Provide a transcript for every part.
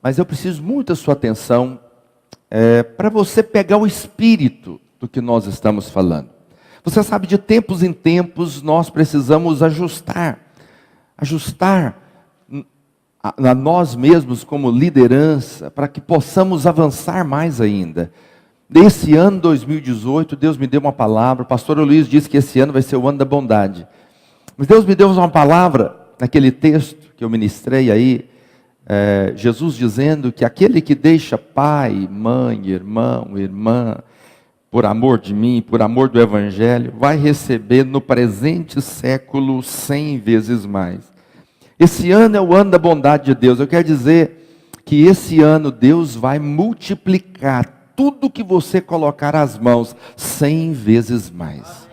mas eu preciso muito da sua atenção para você pegar o espírito do que nós estamos falando. Você sabe, de tempos em tempos nós precisamos ajustar a nós mesmos como liderança, para que possamos avançar mais ainda. Nesse ano 2018, Deus me deu uma palavra. O pastor Luiz disse que esse ano vai ser o ano da bondade. Mas Deus me deu uma palavra, naquele texto que eu ministrei aí, Jesus dizendo que aquele que deixa pai, mãe, irmão, irmã, por amor de mim, por amor do Evangelho, vai receber no presente século 100 vezes mais. Esse ano é o ano da bondade de Deus. Eu quero dizer que esse ano Deus vai multiplicar tudo que você colocar as mãos 100 vezes mais.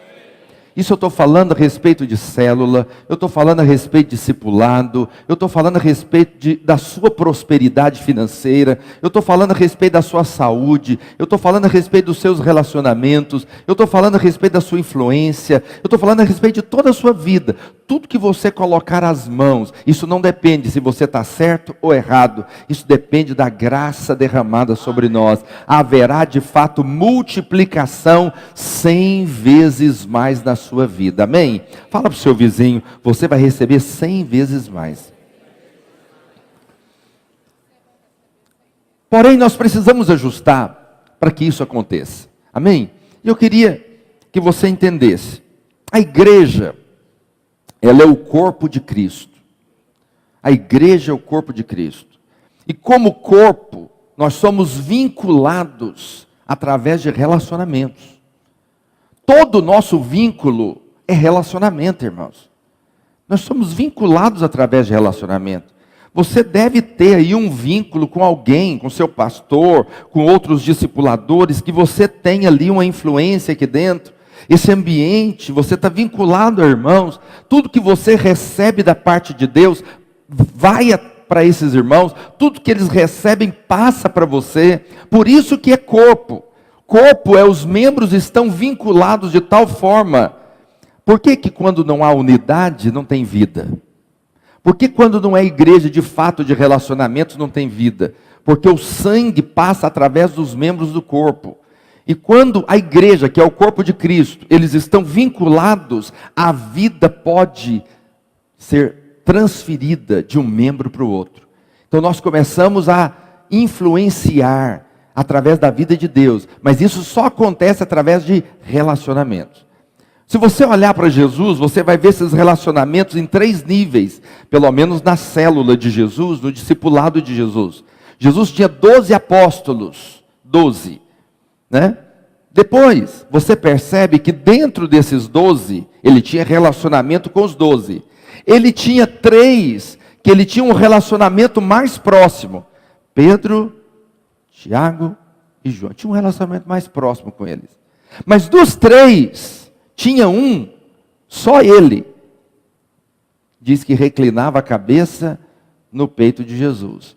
Isso eu estou falando a respeito de célula, eu estou falando a respeito de discipulado, eu estou falando a respeito da sua prosperidade financeira, eu estou falando a respeito da sua saúde, eu estou falando a respeito dos seus relacionamentos, eu estou falando a respeito da sua influência, eu estou falando a respeito de toda a sua vida. Tudo que você colocar as mãos, isso não depende se você está certo ou errado, isso depende da graça derramada sobre nós. Haverá de fato multiplicação 100 vezes mais na sua vida, amém? Fala para o seu vizinho, você vai receber 100 vezes mais. Porém, nós precisamos ajustar para que isso aconteça, amém? E eu queria que você entendesse, a igreja, ela é o corpo de Cristo. A igreja é o corpo de Cristo. E como corpo, nós somos vinculados através de relacionamentos. Todo o nosso vínculo é relacionamento, irmãos. Nós somos vinculados através de relacionamento. Você deve ter aí um vínculo com alguém, com seu pastor, com outros discipuladores, que você tem ali uma influência aqui dentro. Esse ambiente, você está vinculado, irmãos. Tudo que você recebe da parte de Deus, vai para esses irmãos. Tudo que eles recebem, passa para você. Por isso que é corpo. Corpo é, os membros estão vinculados de tal forma. Por que quando não há unidade, não tem vida? Por que quando não é igreja de fato, de relacionamentos, não tem vida? Porque o sangue passa através dos membros do corpo. E quando a igreja, que é o corpo de Cristo, eles estão vinculados, a vida pode ser transferida de um membro para o outro. Então nós começamos a influenciar através da vida de Deus, mas isso só acontece através de relacionamentos. Se você olhar para Jesus, você vai ver esses relacionamentos em 3 níveis, pelo menos na célula de Jesus, no discipulado de Jesus. Jesus tinha 12 apóstolos, 12. Né? Depois, você percebe que dentro desses 12, ele tinha relacionamento com os 12. Ele tinha 3, que ele tinha um relacionamento mais próximo. Pedro, Tiago e João. Tinha um relacionamento mais próximo com eles. Mas dos 3, tinha um, só ele, diz que reclinava a cabeça no peito de Jesus.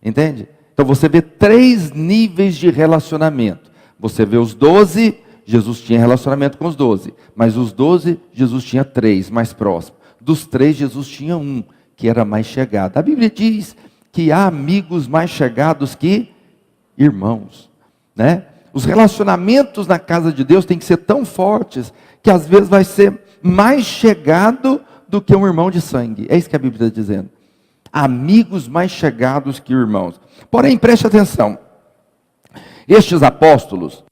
Entende? Então você vê 3 níveis de relacionamento. Você vê os 12, Jesus tinha relacionamento com os 12. Mas os 12, Jesus tinha 3, mais próximo. Dos 3, Jesus tinha um, que era mais chegado. A Bíblia diz que há amigos mais chegados que irmãos. Né? Os relacionamentos na casa de Deus têm que ser tão fortes, que às vezes vai ser mais chegado do que um irmão de sangue. É isso que a Bíblia está dizendo. Amigos mais chegados que irmãos. Porém, preste atenção. Estes apóstolos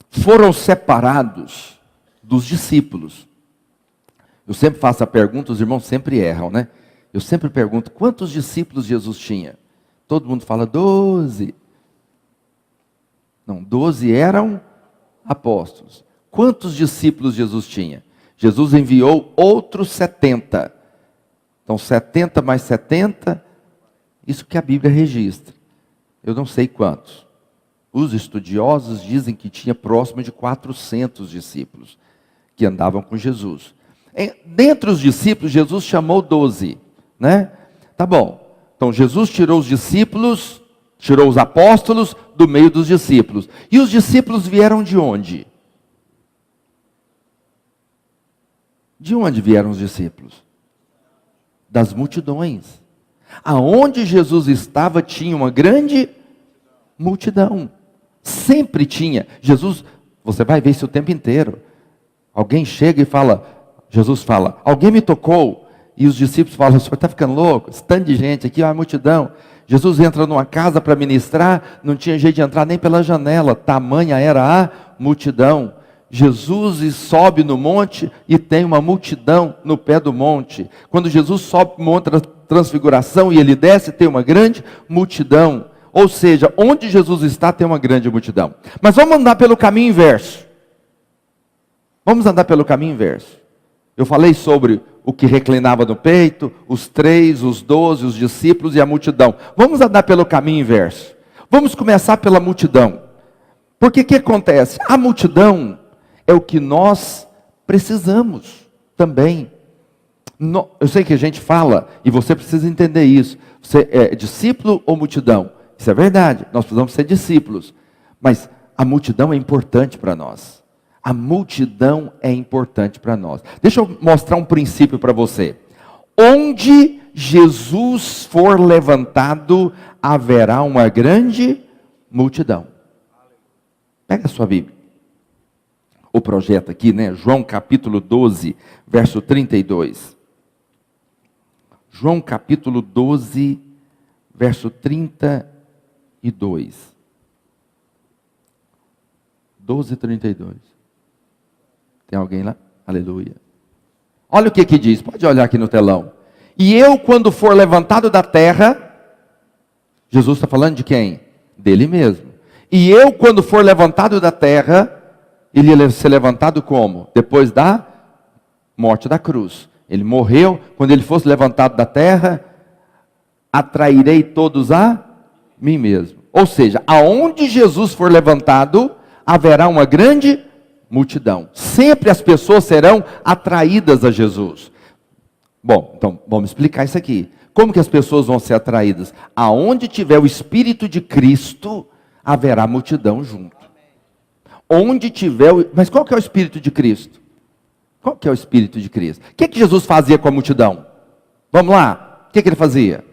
foram separados dos discípulos. Eu sempre faço a pergunta, os irmãos sempre erram, né? Eu sempre pergunto, quantos discípulos Jesus tinha? Todo mundo fala 12. Não, 12 eram apóstolos. Quantos discípulos Jesus tinha? Jesus enviou outros 70. Então 70 mais 70... Isso que a Bíblia registra. Eu não sei quantos. Os estudiosos dizem que tinha próximo de 400 discípulos que andavam com Jesus. Dentre os discípulos, Jesus chamou 12. Né? Tá bom. Então Jesus tirou os discípulos, tirou os apóstolos do meio dos discípulos. E os discípulos vieram de onde? De onde vieram os discípulos? das multidões. Aonde Jesus estava tinha uma grande multidão. Sempre tinha. Jesus, você vai ver isso o tempo inteiro. Alguém chega e fala, Jesus fala, alguém me tocou. E os discípulos falam, o senhor está ficando louco? Esse tanto de gente aqui, ó, a multidão. Jesus entra numa casa para ministrar, não tinha jeito de entrar nem pela janela, tamanha era a multidão. Jesus sobe no monte e tem uma multidão no pé do monte. Quando Jesus sobe para o monte da transfiguração e ele desce, tem uma grande multidão. Ou seja, onde Jesus está tem uma grande multidão. Mas vamos andar pelo caminho inverso. Vamos andar pelo caminho inverso. Eu falei sobre o que reclinava no peito, os 3, os 12, os discípulos e a multidão. Vamos andar pelo caminho inverso. Vamos começar pela multidão. Porque o que acontece? A multidão é o que nós precisamos também. Eu sei que a gente fala, e você precisa entender isso. Você é discípulo ou multidão? Isso é verdade, nós precisamos ser discípulos. Mas a multidão é importante para nós. A multidão é importante para nós. Deixa eu mostrar um princípio para você. Onde Jesus for levantado, haverá uma grande multidão. Pega a sua Bíblia. O projeto aqui, né? João capítulo 12, verso 32. João capítulo 12, verso 32. 12, 32. Tem alguém lá? Aleluia. Olha o que diz, pode olhar aqui no telão. E eu, quando for levantado da terra, Jesus está falando de quem? Dele mesmo. E eu, quando for levantado da terra, ele ia ser levantado como? Depois da morte da cruz. Ele morreu, quando ele fosse levantado da terra, atrairei todos a mim mesmo. Ou seja, aonde Jesus for levantado, haverá uma grande multidão. Sempre as pessoas serão atraídas a Jesus. Bom, então vamos explicar isso aqui. Como que as pessoas vão ser atraídas? Aonde tiver o Espírito de Cristo, haverá multidão junto. Onde tiver, mas qual que é o Espírito de Cristo? Qual que é o Espírito de Cristo? O que Jesus fazia com a multidão? Vamos lá, o que ele fazia?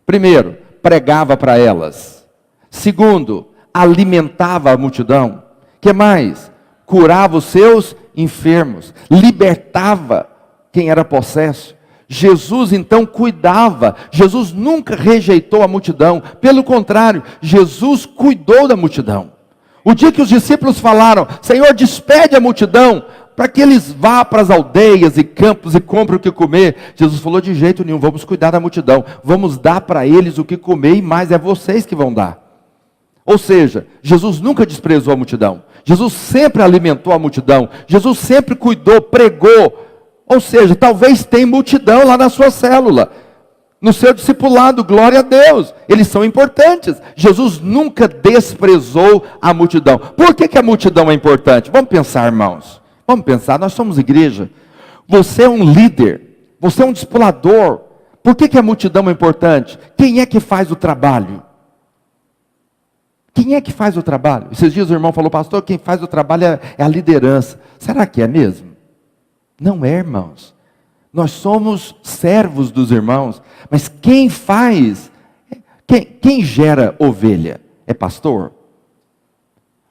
Primeiro, pregava para elas. Segundo, alimentava a multidão. O que mais? Curava os seus enfermos, libertava quem era possesso. Jesus então cuidava, Jesus nunca rejeitou a multidão, pelo contrário, Jesus cuidou da multidão. O dia que os discípulos falaram, Senhor, despede a multidão, para que eles vá para as aldeias e campos e comprem o que comer, Jesus falou, de jeito nenhum, vamos cuidar da multidão, vamos dar para eles o que comer, e mais é vocês que vão dar. Ou seja, Jesus nunca desprezou a multidão, Jesus sempre alimentou a multidão, Jesus sempre cuidou, pregou. Ou seja, talvez tenha multidão lá na sua célula, no seu discipulado, glória a Deus, eles são importantes. Jesus nunca desprezou a multidão. Por que a multidão é importante? Vamos pensar, irmãos, vamos pensar, nós somos igreja, você é um líder, você é um discipulador. Por que a multidão é importante? Quem é que faz o trabalho? Quem é que faz o trabalho? Esses dias o irmão falou, pastor, quem faz o trabalho é a liderança. Será que é mesmo? Não é, irmãos. Nós somos servos dos irmãos. Mas quem faz, quem gera ovelha? É pastor?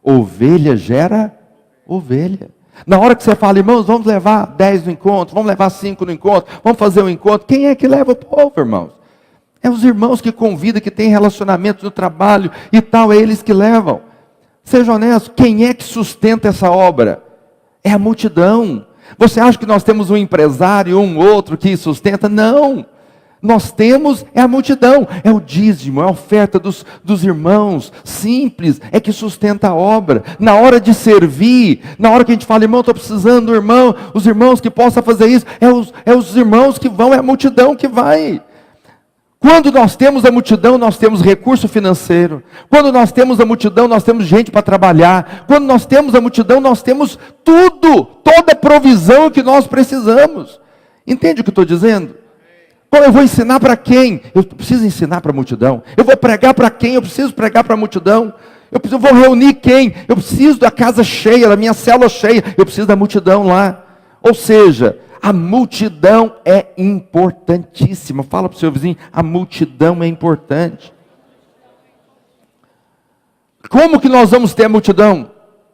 Ovelha gera ovelha. Na hora que você fala, irmãos, vamos levar 10 no encontro, vamos levar 5 no encontro, vamos fazer um encontro. Quem é que leva o povo, irmãos? É os irmãos que convidam, que têm relacionamento no trabalho e tal, é eles que levam. Seja honesto, quem é que sustenta essa obra? É a multidão. Você acha que nós temos um empresário, um outro que sustenta? Não. Nós temos, é a multidão, é o dízimo, é a oferta dos irmãos, simples, é que sustenta a obra. Na hora de servir, na hora que a gente fala, irmão, estou precisando do irmão, os irmãos que possam fazer isso, é os irmãos que vão, é a multidão que vai. Quando nós temos a multidão, nós temos recurso financeiro. Quando nós temos a multidão, nós temos gente para trabalhar. Quando nós temos a multidão, nós temos tudo, toda a provisão que nós precisamos. Entende o que eu estou dizendo? Então eu vou ensinar para quem? Eu preciso ensinar para a multidão. Eu vou pregar para quem? Eu preciso pregar para a multidão. Eu vou reunir quem? Eu preciso da casa cheia, da minha célula cheia. Eu preciso da multidão lá. Ou seja, a multidão é importantíssima. Fala para o seu vizinho, a multidão é importante. Como que nós vamos ter a multidão?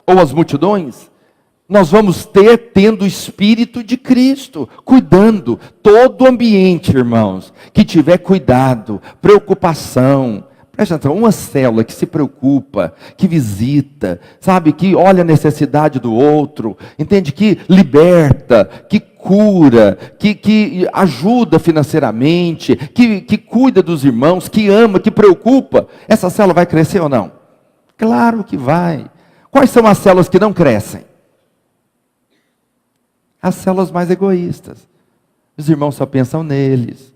Ou as multidões? Nós vamos ter tendo o Espírito de Cristo, cuidando. Todo o ambiente, irmãos, que tiver cuidado, preocupação. Presta atenção, uma célula que se preocupa, que visita, sabe, que olha a necessidade do outro, entende, que liberta, que cura, que ajuda financeiramente, que cuida dos irmãos, que ama, que preocupa, essa célula vai crescer ou não? Claro que vai. Quais são as células que não crescem? As células mais egoístas. Os irmãos só pensam neles.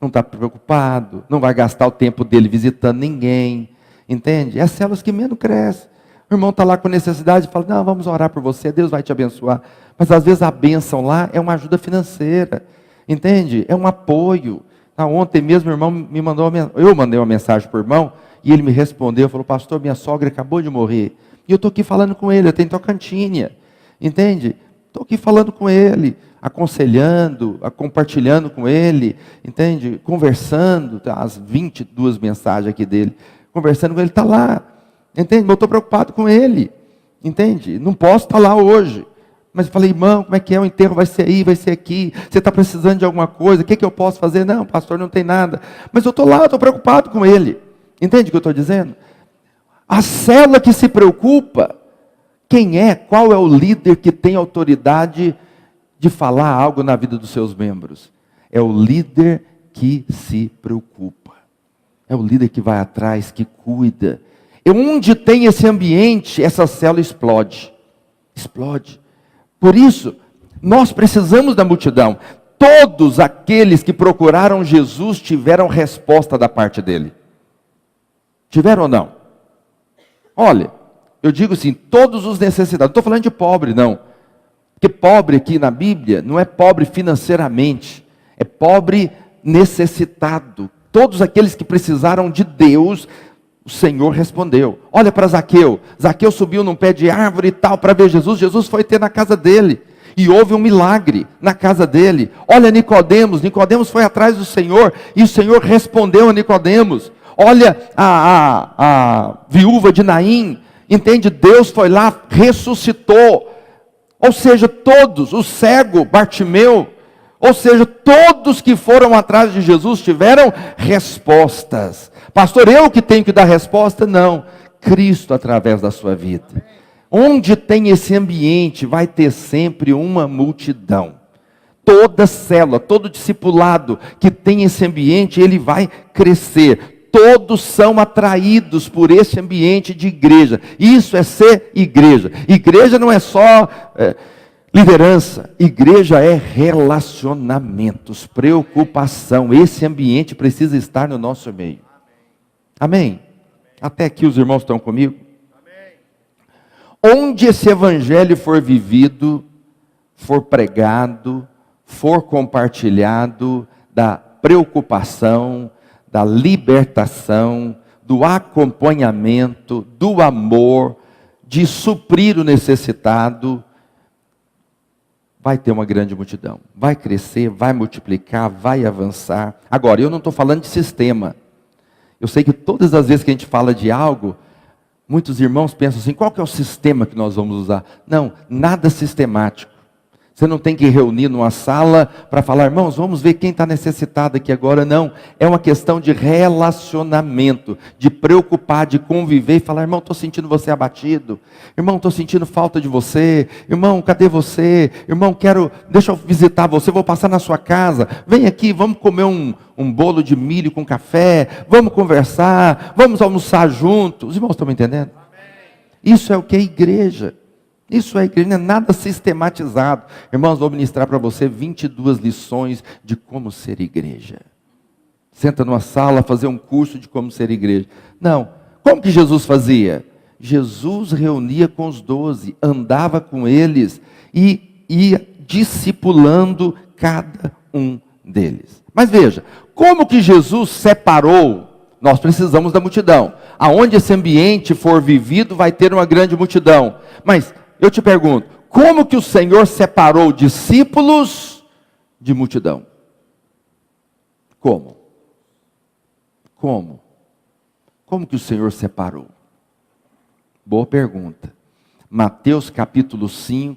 Não está preocupado, não vai gastar o tempo dele visitando ninguém, entende? É as células que menos crescem. O irmão está lá com necessidade e fala, não, vamos orar por você, Deus vai te abençoar. Mas às vezes a bênção lá é uma ajuda financeira, entende? É um apoio. Ontem mesmo o irmão me mandou eu mandei uma mensagem para o irmão, e ele me respondeu, falou, pastor, minha sogra acabou de morrer. E eu estou aqui falando com ele, eu tenho Tocantinha, entende? Estou aqui falando com ele, aconselhando, compartilhando com ele, entende? Conversando, as 22 mensagens aqui dele, conversando com ele, está lá, entende? Eu estou preocupado com ele, entende? Não posso estar lá hoje, mas falei, irmão, como é que é? O enterro vai ser aí, vai ser aqui, você está precisando de alguma coisa, o que eu posso fazer? Não, pastor, não tem nada, mas eu estou lá, estou preocupado com ele, entende o que eu estou dizendo? A célula que se preocupa, quem é? Qual é o líder que tem autoridade de falar algo na vida dos seus membros? É o líder que se preocupa. É o líder que vai atrás, que cuida. E onde tem esse ambiente, essa célula explode. Explode. Por isso, nós precisamos da multidão. Todos aqueles que procuraram Jesus tiveram resposta da parte dele. Tiveram ou não? Olha, eu digo assim, todos os necessitados, não estou falando de pobre não, porque pobre aqui na Bíblia não é pobre financeiramente, é pobre necessitado. Todos aqueles que precisaram de Deus, o Senhor respondeu. Olha para Zaqueu, Zaqueu subiu num pé de árvore e tal, para ver Jesus, Jesus foi ter na casa dele, e houve um milagre na casa dele. Olha Nicodemos, Nicodemos foi atrás do Senhor, e o Senhor respondeu a Nicodemos. Olha a viúva de Naim, entende? Deus foi lá, ressuscitou. Ou seja, todos, o cego, Bartimeu, ou seja, todos que foram atrás de Jesus tiveram respostas. Pastor, eu que tenho que dar resposta? Não, Cristo através da sua vida. Onde tem esse ambiente, vai ter sempre uma multidão. Toda célula, todo discipulado que tem esse ambiente, ele vai crescer. Todos são atraídos por esse ambiente de igreja. Isso é ser igreja. Igreja não é só liderança. Igreja é relacionamentos, preocupação. Esse ambiente precisa estar no nosso meio. Amém? Até aqui os irmãos estão comigo? Amém. Onde esse evangelho for vivido, for pregado, for compartilhado, da preocupação, da libertação, do acompanhamento, do amor, de suprir o necessitado, vai ter uma grande multidão. Vai crescer, vai multiplicar, vai avançar. Agora, eu não estou falando de sistema. Eu sei que todas as vezes que a gente fala de algo, muitos irmãos pensam assim, qual que é o sistema que nós vamos usar? Não, nada sistemático. Você não tem que reunir numa sala para falar, irmãos, vamos ver quem está necessitado aqui agora. Não, é uma questão de relacionamento, de preocupar, de conviver e falar, irmão, estou sentindo você abatido. Irmão, estou sentindo falta de você. Irmão, cadê você? Irmão, deixa eu visitar você, vou passar na sua casa. Vem aqui, vamos comer um bolo de milho com café. Vamos conversar, vamos almoçar juntos. Os irmãos estão me entendendo? Isso é o que é igreja. Isso é igreja, não é nada sistematizado. Irmãos, vou ministrar para você 22 lições de como ser igreja. Senta numa sala, fazer um curso de como ser igreja. Não, como que Jesus fazia? Jesus reunia com os 12, andava com eles e ia discipulando cada um deles. Mas veja, como que Jesus separou? Nós precisamos da multidão. Aonde esse ambiente for vivido, vai ter uma grande multidão. Mas eu te pergunto, como que o Senhor separou discípulos de multidão. Como? Como? Como que o Senhor separou? Boa pergunta. Mateus capítulo 5,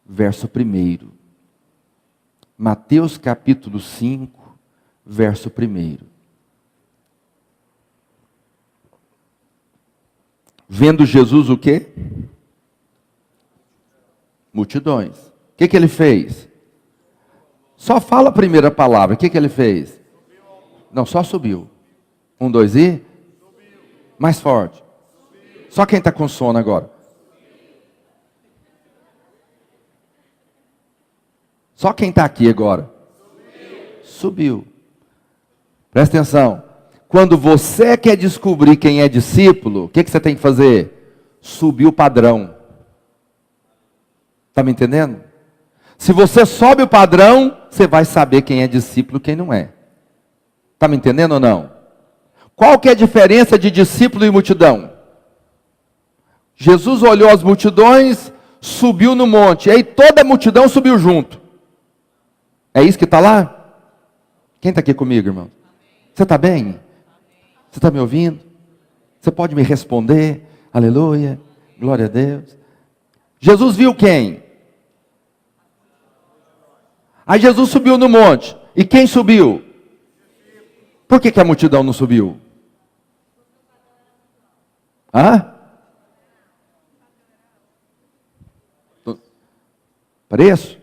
verso 1. Mateus capítulo 5, verso 1. Vendo Jesus o quê? Multidões. O que ele fez? Só fala a primeira palavra. O que ele fez? Não, só subiu. 1, 2 e? Mais forte. Só quem está com sono agora. Só quem está aqui agora. Subiu. Presta atenção. Quando você quer descobrir quem é discípulo, o que você tem que fazer? Subir o padrão. Está me entendendo? Se você sobe o padrão, você vai saber quem é discípulo e quem não é. Está me entendendo ou não? Qual que é a diferença de discípulo e multidão? Jesus olhou as multidões, subiu no monte, e aí toda a multidão subiu junto. É isso que está lá? Quem está aqui comigo, irmão? Você está bem? Você está me ouvindo? Você pode me responder? Aleluia, glória a Deus. Jesus viu quem? Aí Jesus subiu no monte. E quem subiu? Por que a multidão não subiu? Hã? Preço?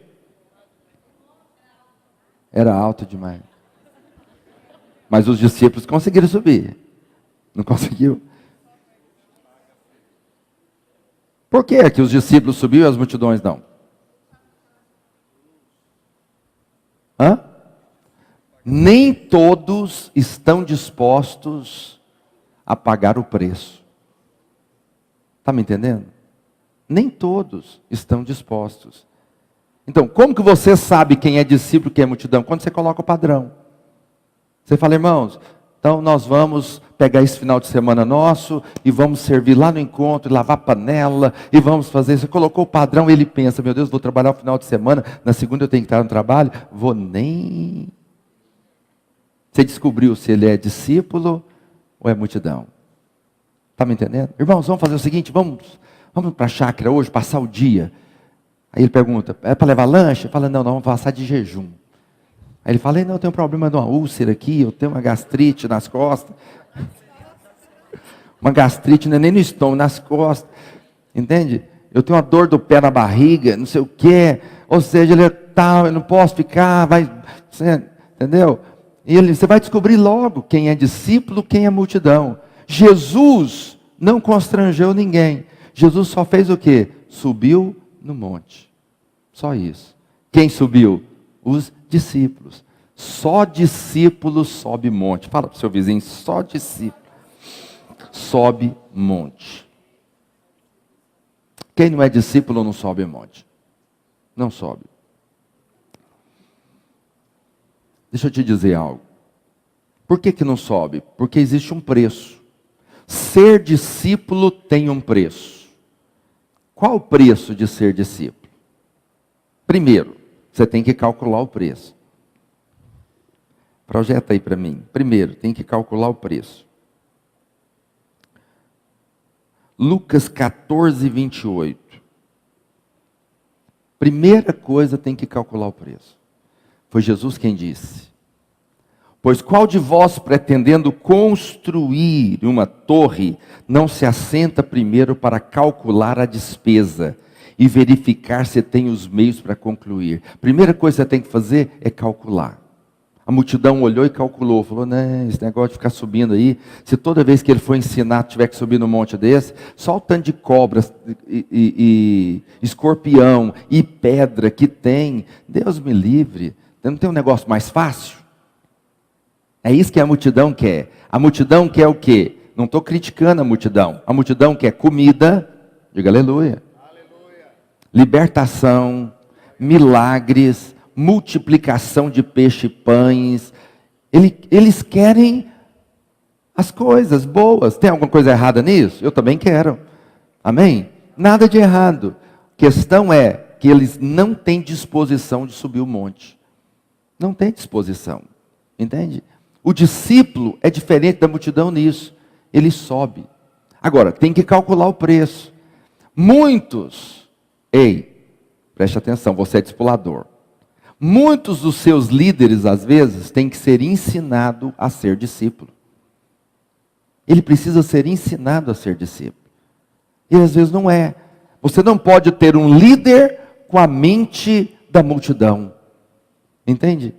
Era alto demais. Mas os discípulos conseguiram subir. Não conseguiu? Por que os discípulos subiram e as multidões não? Hã? Nem todos estão dispostos a pagar o preço. Está me entendendo? Nem todos estão dispostos. Então, como que você sabe quem é discípulo e quem é multidão? Quando você coloca o padrão. Você fala, irmãos, então nós vamos pegar esse final de semana nosso e vamos servir lá no encontro, e lavar panela, e vamos fazer isso. Você colocou o padrão, ele pensa, meu Deus, vou trabalhar o final de semana, na segunda eu tenho que estar no trabalho, vou nem... Você descobriu se ele é discípulo ou é multidão. Está me entendendo? Irmãos, vamos fazer o seguinte, vamos para a chácara hoje, passar o dia. Aí ele pergunta, é para levar lanche? Ele fala, não, nós vamos passar de jejum. Aí ele fala, não, eu tenho um problema de uma úlcera aqui, eu tenho uma gastrite nas costas. Uma gastrite não é nem no estômago, nas costas. Entende? Eu tenho uma dor do pé na barriga, não sei o quê. Ou seja, ele é tal, eu não posso ficar, vai... Entendeu? E você vai descobrir logo quem é discípulo, quem é multidão. Jesus não constrangeu ninguém. Jesus só fez o quê? Subiu no monte. Só isso. Quem subiu? Os discípulos. Só discípulo sobe monte. Fala para o seu vizinho, só discípulo sobe monte. Quem não é discípulo não sobe monte. Não sobe. Deixa eu te dizer algo. Por que não sobe? Porque existe um preço. Ser discípulo tem um preço. Qual o preço de ser discípulo? Primeiro, você tem que calcular o preço. Projeta aí para mim. Primeiro, tem que calcular o preço. Lucas 14, 28. Primeira coisa, tem que calcular o preço. Foi Jesus quem disse. Pois qual de vós, pretendendo construir uma torre, não se assenta primeiro para calcular a despesa e verificar se tem os meios para concluir? Primeira coisa que você tem que fazer é calcular. A multidão olhou e calculou, falou, né, esse negócio de ficar subindo aí, se toda vez que ele for ensinar tiver que subir num monte desse, só o tanto de cobras e escorpião e pedra que tem, Deus me livre, não tem um negócio mais fácil? É isso que a multidão quer. A multidão quer o quê? Não estou criticando a multidão quer comida, diga aleluia, libertação, milagres, multiplicação de peixe e pães. Eles querem as coisas boas. Tem alguma coisa errada nisso? Eu também quero. Amém? Nada de errado. A questão é que eles não têm disposição de subir o monte. Não tem disposição. Entende? O discípulo é diferente da multidão nisso. Ele sobe. Agora, tem que calcular o preço. Muitos, preste atenção, você é discipulador. Muitos dos seus líderes, às vezes, têm que ser ensinado a ser discípulo. Ele precisa ser ensinado a ser discípulo. E às vezes não é. Você não pode ter um líder com a mente da multidão. Entende?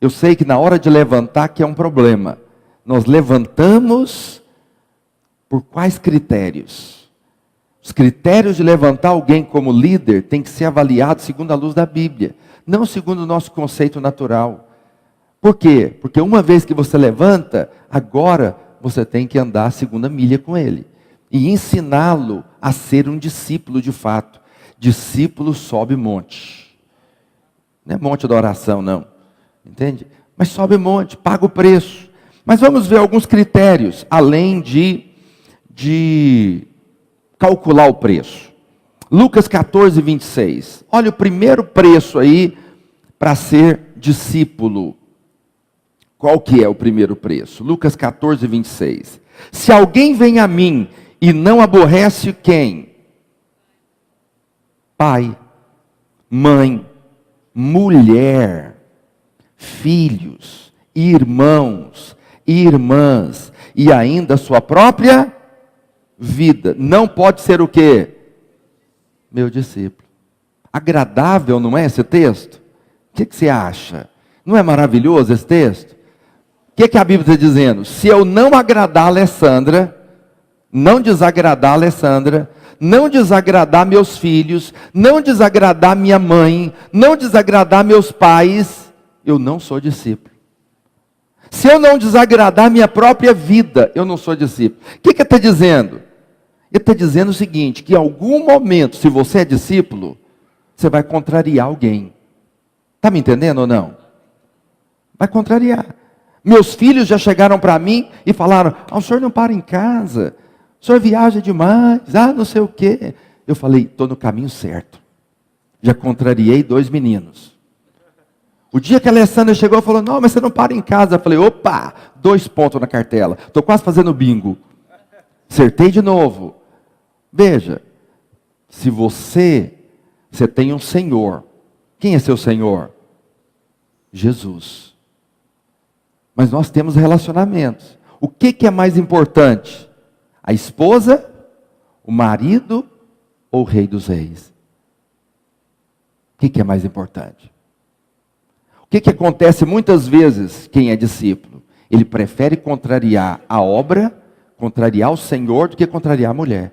Eu sei que na hora de levantar que é um problema. Nós levantamos por quais critérios? Os critérios de levantar alguém como líder tem que ser avaliados segundo a luz da Bíblia, não segundo o nosso conceito natural. Por quê? Porque uma vez que você levanta, agora você tem que andar a segunda milha com ele. E ensiná-lo a ser um discípulo de fato. Discípulo sobe monte. Não é monte da oração, não. Entende? Mas sobe monte, paga o preço. Mas vamos ver alguns critérios, além de calcular o preço. Lucas 14, 26. Olha o primeiro preço aí para ser discípulo. Qual que é o primeiro preço? Lucas 14, 26. Se alguém vem a mim e não aborrece quem? Pai, mãe, mulher, filhos, irmãos, irmãs, e ainda sua própria vida. Não pode ser o quê? Meu discípulo. Agradável, não é esse texto? O que você acha? Não é maravilhoso esse texto? O que a Bíblia está dizendo? Se eu não agradar a Alessandra, não desagradar a Alessandra, não desagradar meus filhos, não desagradar minha mãe, não desagradar meus pais, eu não sou discípulo. Se eu não desagradar minha própria vida, eu não sou discípulo. O que ele está dizendo? Ele está dizendo o seguinte, que em algum momento, se você é discípulo, você vai contrariar alguém. Está me entendendo ou não? Vai contrariar. Meus filhos já chegaram para mim e falaram, o senhor não para em casa, o senhor viaja demais, não sei o quê. Eu falei, estou no caminho certo. Já contrariei 2 meninos. O dia que a Alessandra chegou e falou, não, mas você não para em casa. Eu falei, opa, 2 pontos na cartela. Estou quase fazendo bingo. Acertei de novo. Veja, se você tem um Senhor. Quem é seu Senhor? Jesus. Mas nós temos relacionamentos. O que é mais importante? A esposa, o marido ou o rei dos reis? O que é mais importante? O que acontece muitas vezes quem é discípulo? Ele prefere contrariar a obra, contrariar o Senhor, do que contrariar a mulher.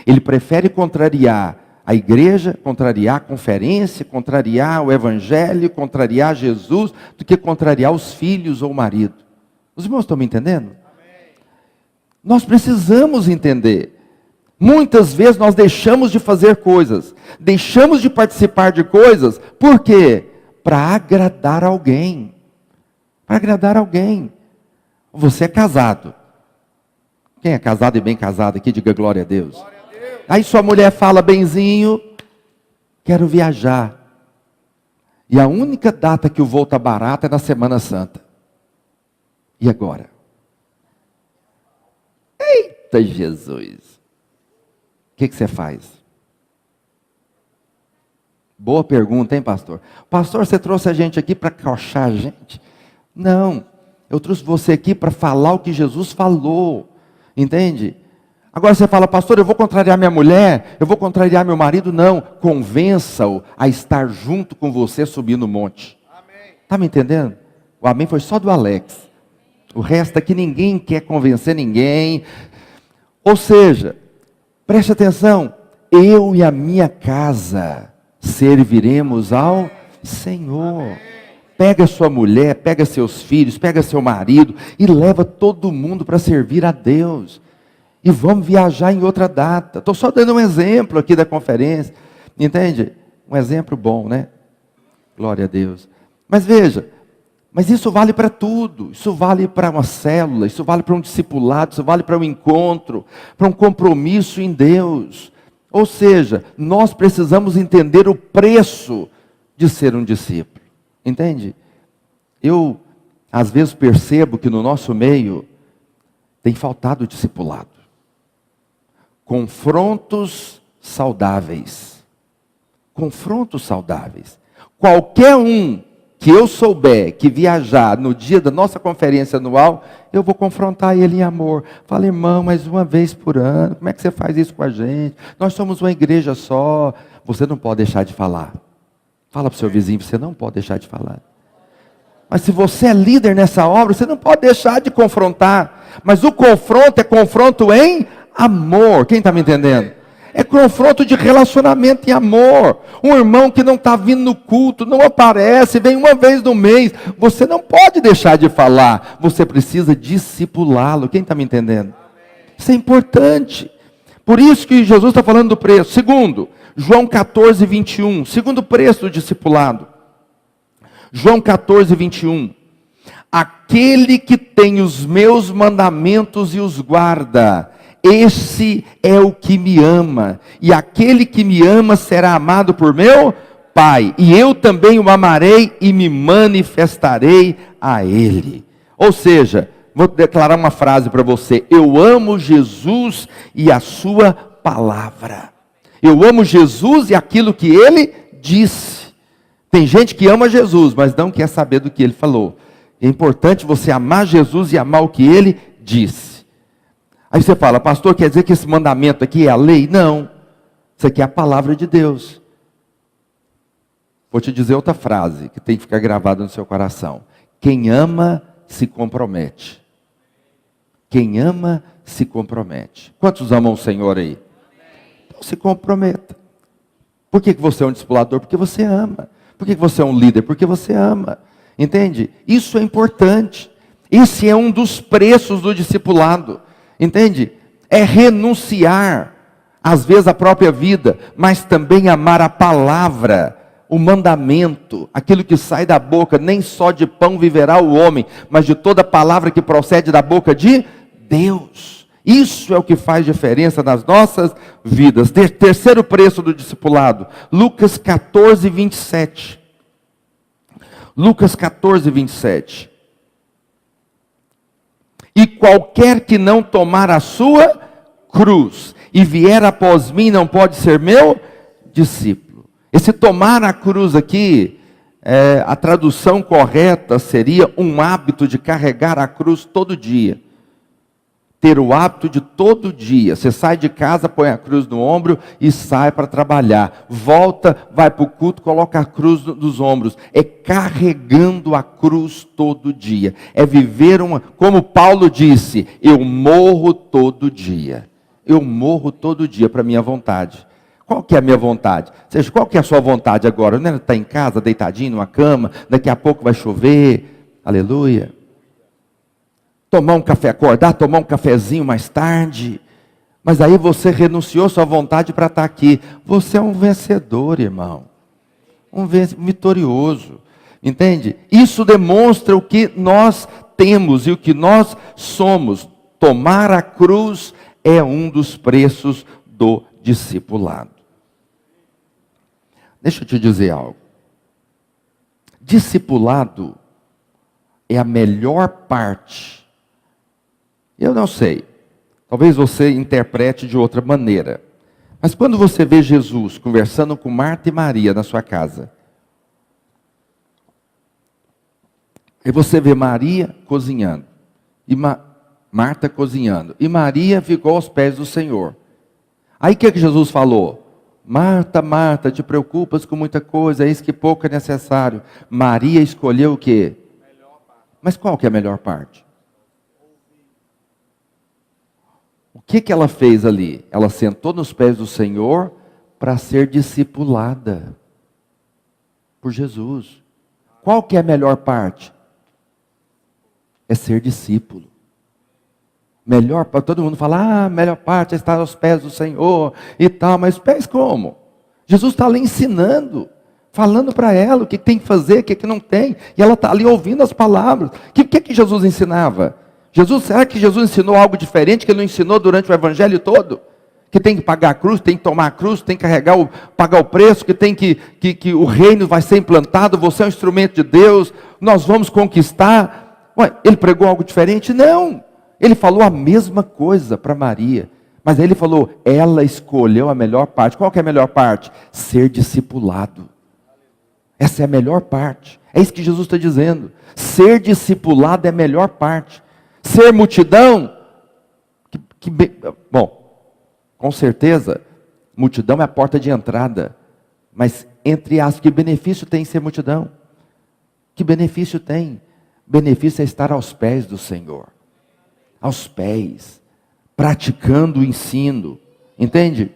Ele prefere contrariar a igreja, contrariar a conferência, contrariar o evangelho, contrariar Jesus, do que contrariar os filhos ou o marido. Os irmãos estão me entendendo? Amém. Nós precisamos entender. Muitas vezes nós deixamos de fazer coisas, deixamos de participar de coisas, por quê? Para agradar alguém. Para agradar alguém. Você é casado. Quem é casado e bem casado aqui, diga glória a Deus. Glória a Deus. Aí sua mulher fala, benzinho, quero viajar. E a única data que o voo está barato é na Semana Santa. E agora? Eita Jesus! O que você faz? Boa pergunta, hein, pastor? Pastor, você trouxe a gente aqui para coxar a gente? Não, eu trouxe você aqui para falar o que Jesus falou. Entende? Agora você fala, pastor, eu vou contrariar minha mulher, eu vou contrariar meu marido. Não, convença-o a estar junto com você subir no monte. Está me entendendo? O amém foi só do Alex. O resto aqui ninguém quer convencer ninguém. Ou seja, preste atenção, eu e a minha casa serviremos ao Senhor. Pega sua mulher, pega seus filhos, pega seu marido e leva todo mundo para servir a Deus. E vamos viajar em outra data. Estou só dando um exemplo aqui da conferência. Entende? Um exemplo bom, né? Glória a Deus. Mas veja, mas isso vale para tudo. Isso vale para uma célula, isso vale para um discipulado, isso vale para um encontro, para um compromisso em Deus. Ou seja, nós precisamos entender o preço de ser um discípulo. Entende? Eu, às vezes, percebo que no nosso meio tem faltado o discipulado. Confrontos saudáveis. Confrontos saudáveis. Qualquer um que eu souber que viajar no dia da nossa conferência anual, eu vou confrontar ele em amor. Fala, irmão, mas uma vez por ano, como é que você faz isso com a gente? Nós somos uma igreja só. Você não pode deixar de falar. Fala para o seu vizinho, você não pode deixar de falar. Mas se você é líder nessa obra, você não pode deixar de confrontar. Mas o confronto é confronto em amor. Quem está me entendendo? É confronto de relacionamento em amor. Um irmão que não está vindo no culto, não aparece, vem uma vez no mês. Você não pode deixar de falar. Você precisa discipulá-lo. Quem está me entendendo? Isso é importante. Por isso que Jesus está falando do preço. Segundo, João 14, 21. Segundo preço do discipulado. João 14, 21. Aquele que tem os meus mandamentos e os guarda, esse é o que me ama. E aquele que me ama será amado por meu Pai. E eu também o amarei e me manifestarei a ele. Ou seja, vou declarar uma frase para você. Eu amo Jesus e a sua palavra. Eu amo Jesus e aquilo que ele disse. Tem gente que ama Jesus, mas não quer saber do que ele falou. É importante você amar Jesus e amar o que ele disse. Aí você fala, pastor, quer dizer que esse mandamento aqui é a lei? Não. Isso aqui é a palavra de Deus. Vou te dizer outra frase que tem que ficar gravada no seu coração. Quem ama, se compromete. Quem ama, se compromete. Quantos amam o Senhor aí? Então se comprometa. Por que você é um discipulador? Porque você ama. Por que você é um líder? Porque você ama. Entende? Isso é importante. Esse é um dos preços do discipulado. Entende? É renunciar, às vezes, a própria vida, mas também amar a palavra, o mandamento, aquilo que sai da boca. Nem só de pão viverá o homem, mas de toda palavra que procede da boca de Deus. Isso é o que faz diferença nas nossas vidas. Terceiro preço do discipulado, Lucas 14, 27. Lucas 14, 27. E qualquer que não tomar a sua cruz e vier após mim, não pode ser meu discípulo. Esse tomar a cruz aqui, a tradução correta seria um hábito de carregar a cruz todo dia. Ter o hábito de todo dia. Você sai de casa, põe a cruz no ombro e sai para trabalhar. Volta, vai para o culto, coloca a cruz nos ombros. É carregando a cruz todo dia. É viver como Paulo disse, eu morro todo dia. Eu morro todo dia para a minha vontade. Qual que é a minha vontade? Ou seja, qual que é a sua vontade agora? Não é estar em casa, deitadinho numa cama, daqui a pouco vai chover. Aleluia. Tomar um café, acordar, tomar um cafezinho mais tarde. Mas aí você renunciou sua vontade para estar aqui. Você é um vencedor, irmão. Um vitorioso. Entende? Isso demonstra o que nós temos e o que nós somos. Tomar a cruz é um dos preços do discipulado. Deixa eu te dizer algo. Discipulado é a melhor parte. Eu não sei, talvez você interprete de outra maneira. Mas quando você vê Jesus conversando com Marta e Maria na sua casa, e você vê Maria cozinhando, e Marta cozinhando, e Maria ficou aos pés do Senhor. Aí o que Jesus falou? Marta, Marta, te preocupas com muita coisa, eis que pouco é necessário. Maria escolheu o quê? Mas qual que é a melhor parte? O que ela fez ali? Ela sentou nos pés do Senhor para ser discipulada por Jesus. Qual que é a melhor parte? É ser discípulo. Melhor para todo mundo falar, a melhor parte é estar aos pés do Senhor e tal, mas pés como? Jesus está ali ensinando, falando para ela o que tem que fazer, o que não tem, e ela está ali ouvindo as palavras. O que Jesus ensinava? Será que Jesus ensinou algo diferente que ele não ensinou durante o evangelho todo? que tem que pagar a cruz, tem que tomar a cruz, tem que pagar o preço, que tem que o reino vai ser implantado, você é um instrumento de Deus, nós vamos conquistar. Ué, ele pregou algo diferente? Não, ele falou a mesma coisa para Maria, mas aí ele falou, ela escolheu a melhor parte. Qual que é a melhor parte? Ser discipulado. Essa é a melhor parte, é isso que Jesus está dizendo. Ser discipulado é a melhor parte. Ser multidão, bom, com certeza, multidão é a porta de entrada. Mas, entre aspas, que benefício tem ser multidão? Que benefício tem? Benefício é estar aos pés do Senhor. Aos pés. Praticando o ensino. Entende?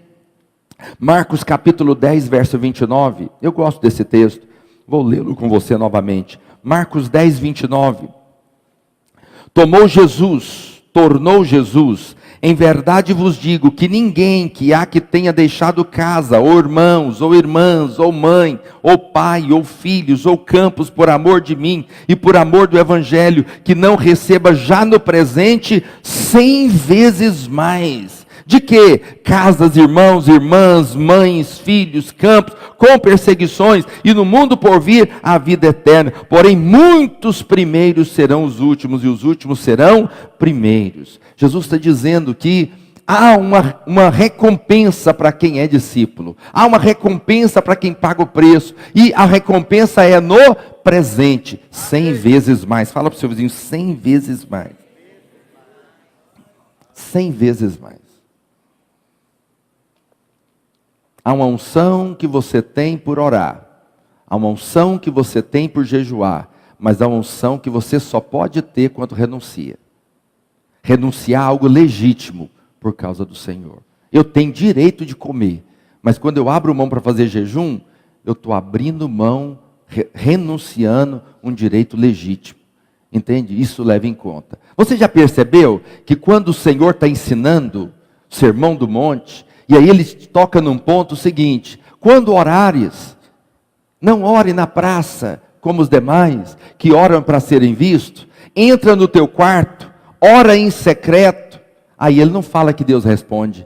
Marcos capítulo 10, verso 29. Eu gosto desse texto. Vou lê-lo com você novamente. Marcos 10, 29. Tornou Jesus, em verdade vos digo que ninguém que tenha deixado casa, ou irmãos, ou irmãs, ou mãe, ou pai, ou filhos, ou campos, por amor de mim e por amor do evangelho, que não receba já no presente 100 vezes mais. De que? Casas, irmãos, irmãs, mães, filhos, campos, com perseguições, e no mundo por vir a vida eterna. Porém, muitos primeiros serão os últimos, e os últimos serão primeiros. Jesus está dizendo que há uma recompensa para quem é discípulo. Há uma recompensa para quem paga o preço. E a recompensa é no presente, 100 vezes mais. Fala para o seu vizinho, 100 vezes mais. 100 vezes mais. Há uma unção que você tem por orar. Há uma unção que você tem por jejuar. Mas há uma unção que você só pode ter quando renuncia. Renunciar a algo legítimo por causa do Senhor. Eu tenho direito de comer. Mas quando eu abro mão para fazer jejum, eu estou abrindo mão, renunciando um direito legítimo. Entende? Isso leva em conta. Você já percebeu que quando o Senhor está ensinando o Sermão do Monte, e aí ele toca num ponto seguinte: quando orares, não ore na praça, como os demais, que oram para serem vistos. Entra no teu quarto, ora em secreto. Aí ele não fala que Deus responde.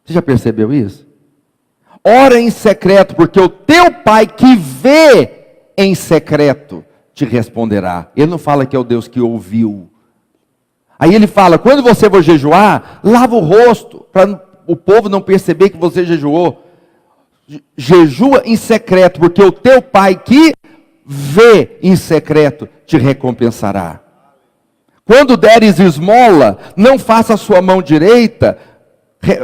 Você já percebeu isso? Ora em secreto, porque o teu pai que vê em secreto te responderá. Ele não fala que é o Deus que ouviu. Aí ele fala, quando você for jejuar, lava o rosto, para o povo não perceber que você jejuou. Jejua em secreto, porque o teu pai que vê em secreto te recompensará. Quando deres esmola, não faça a sua mão direita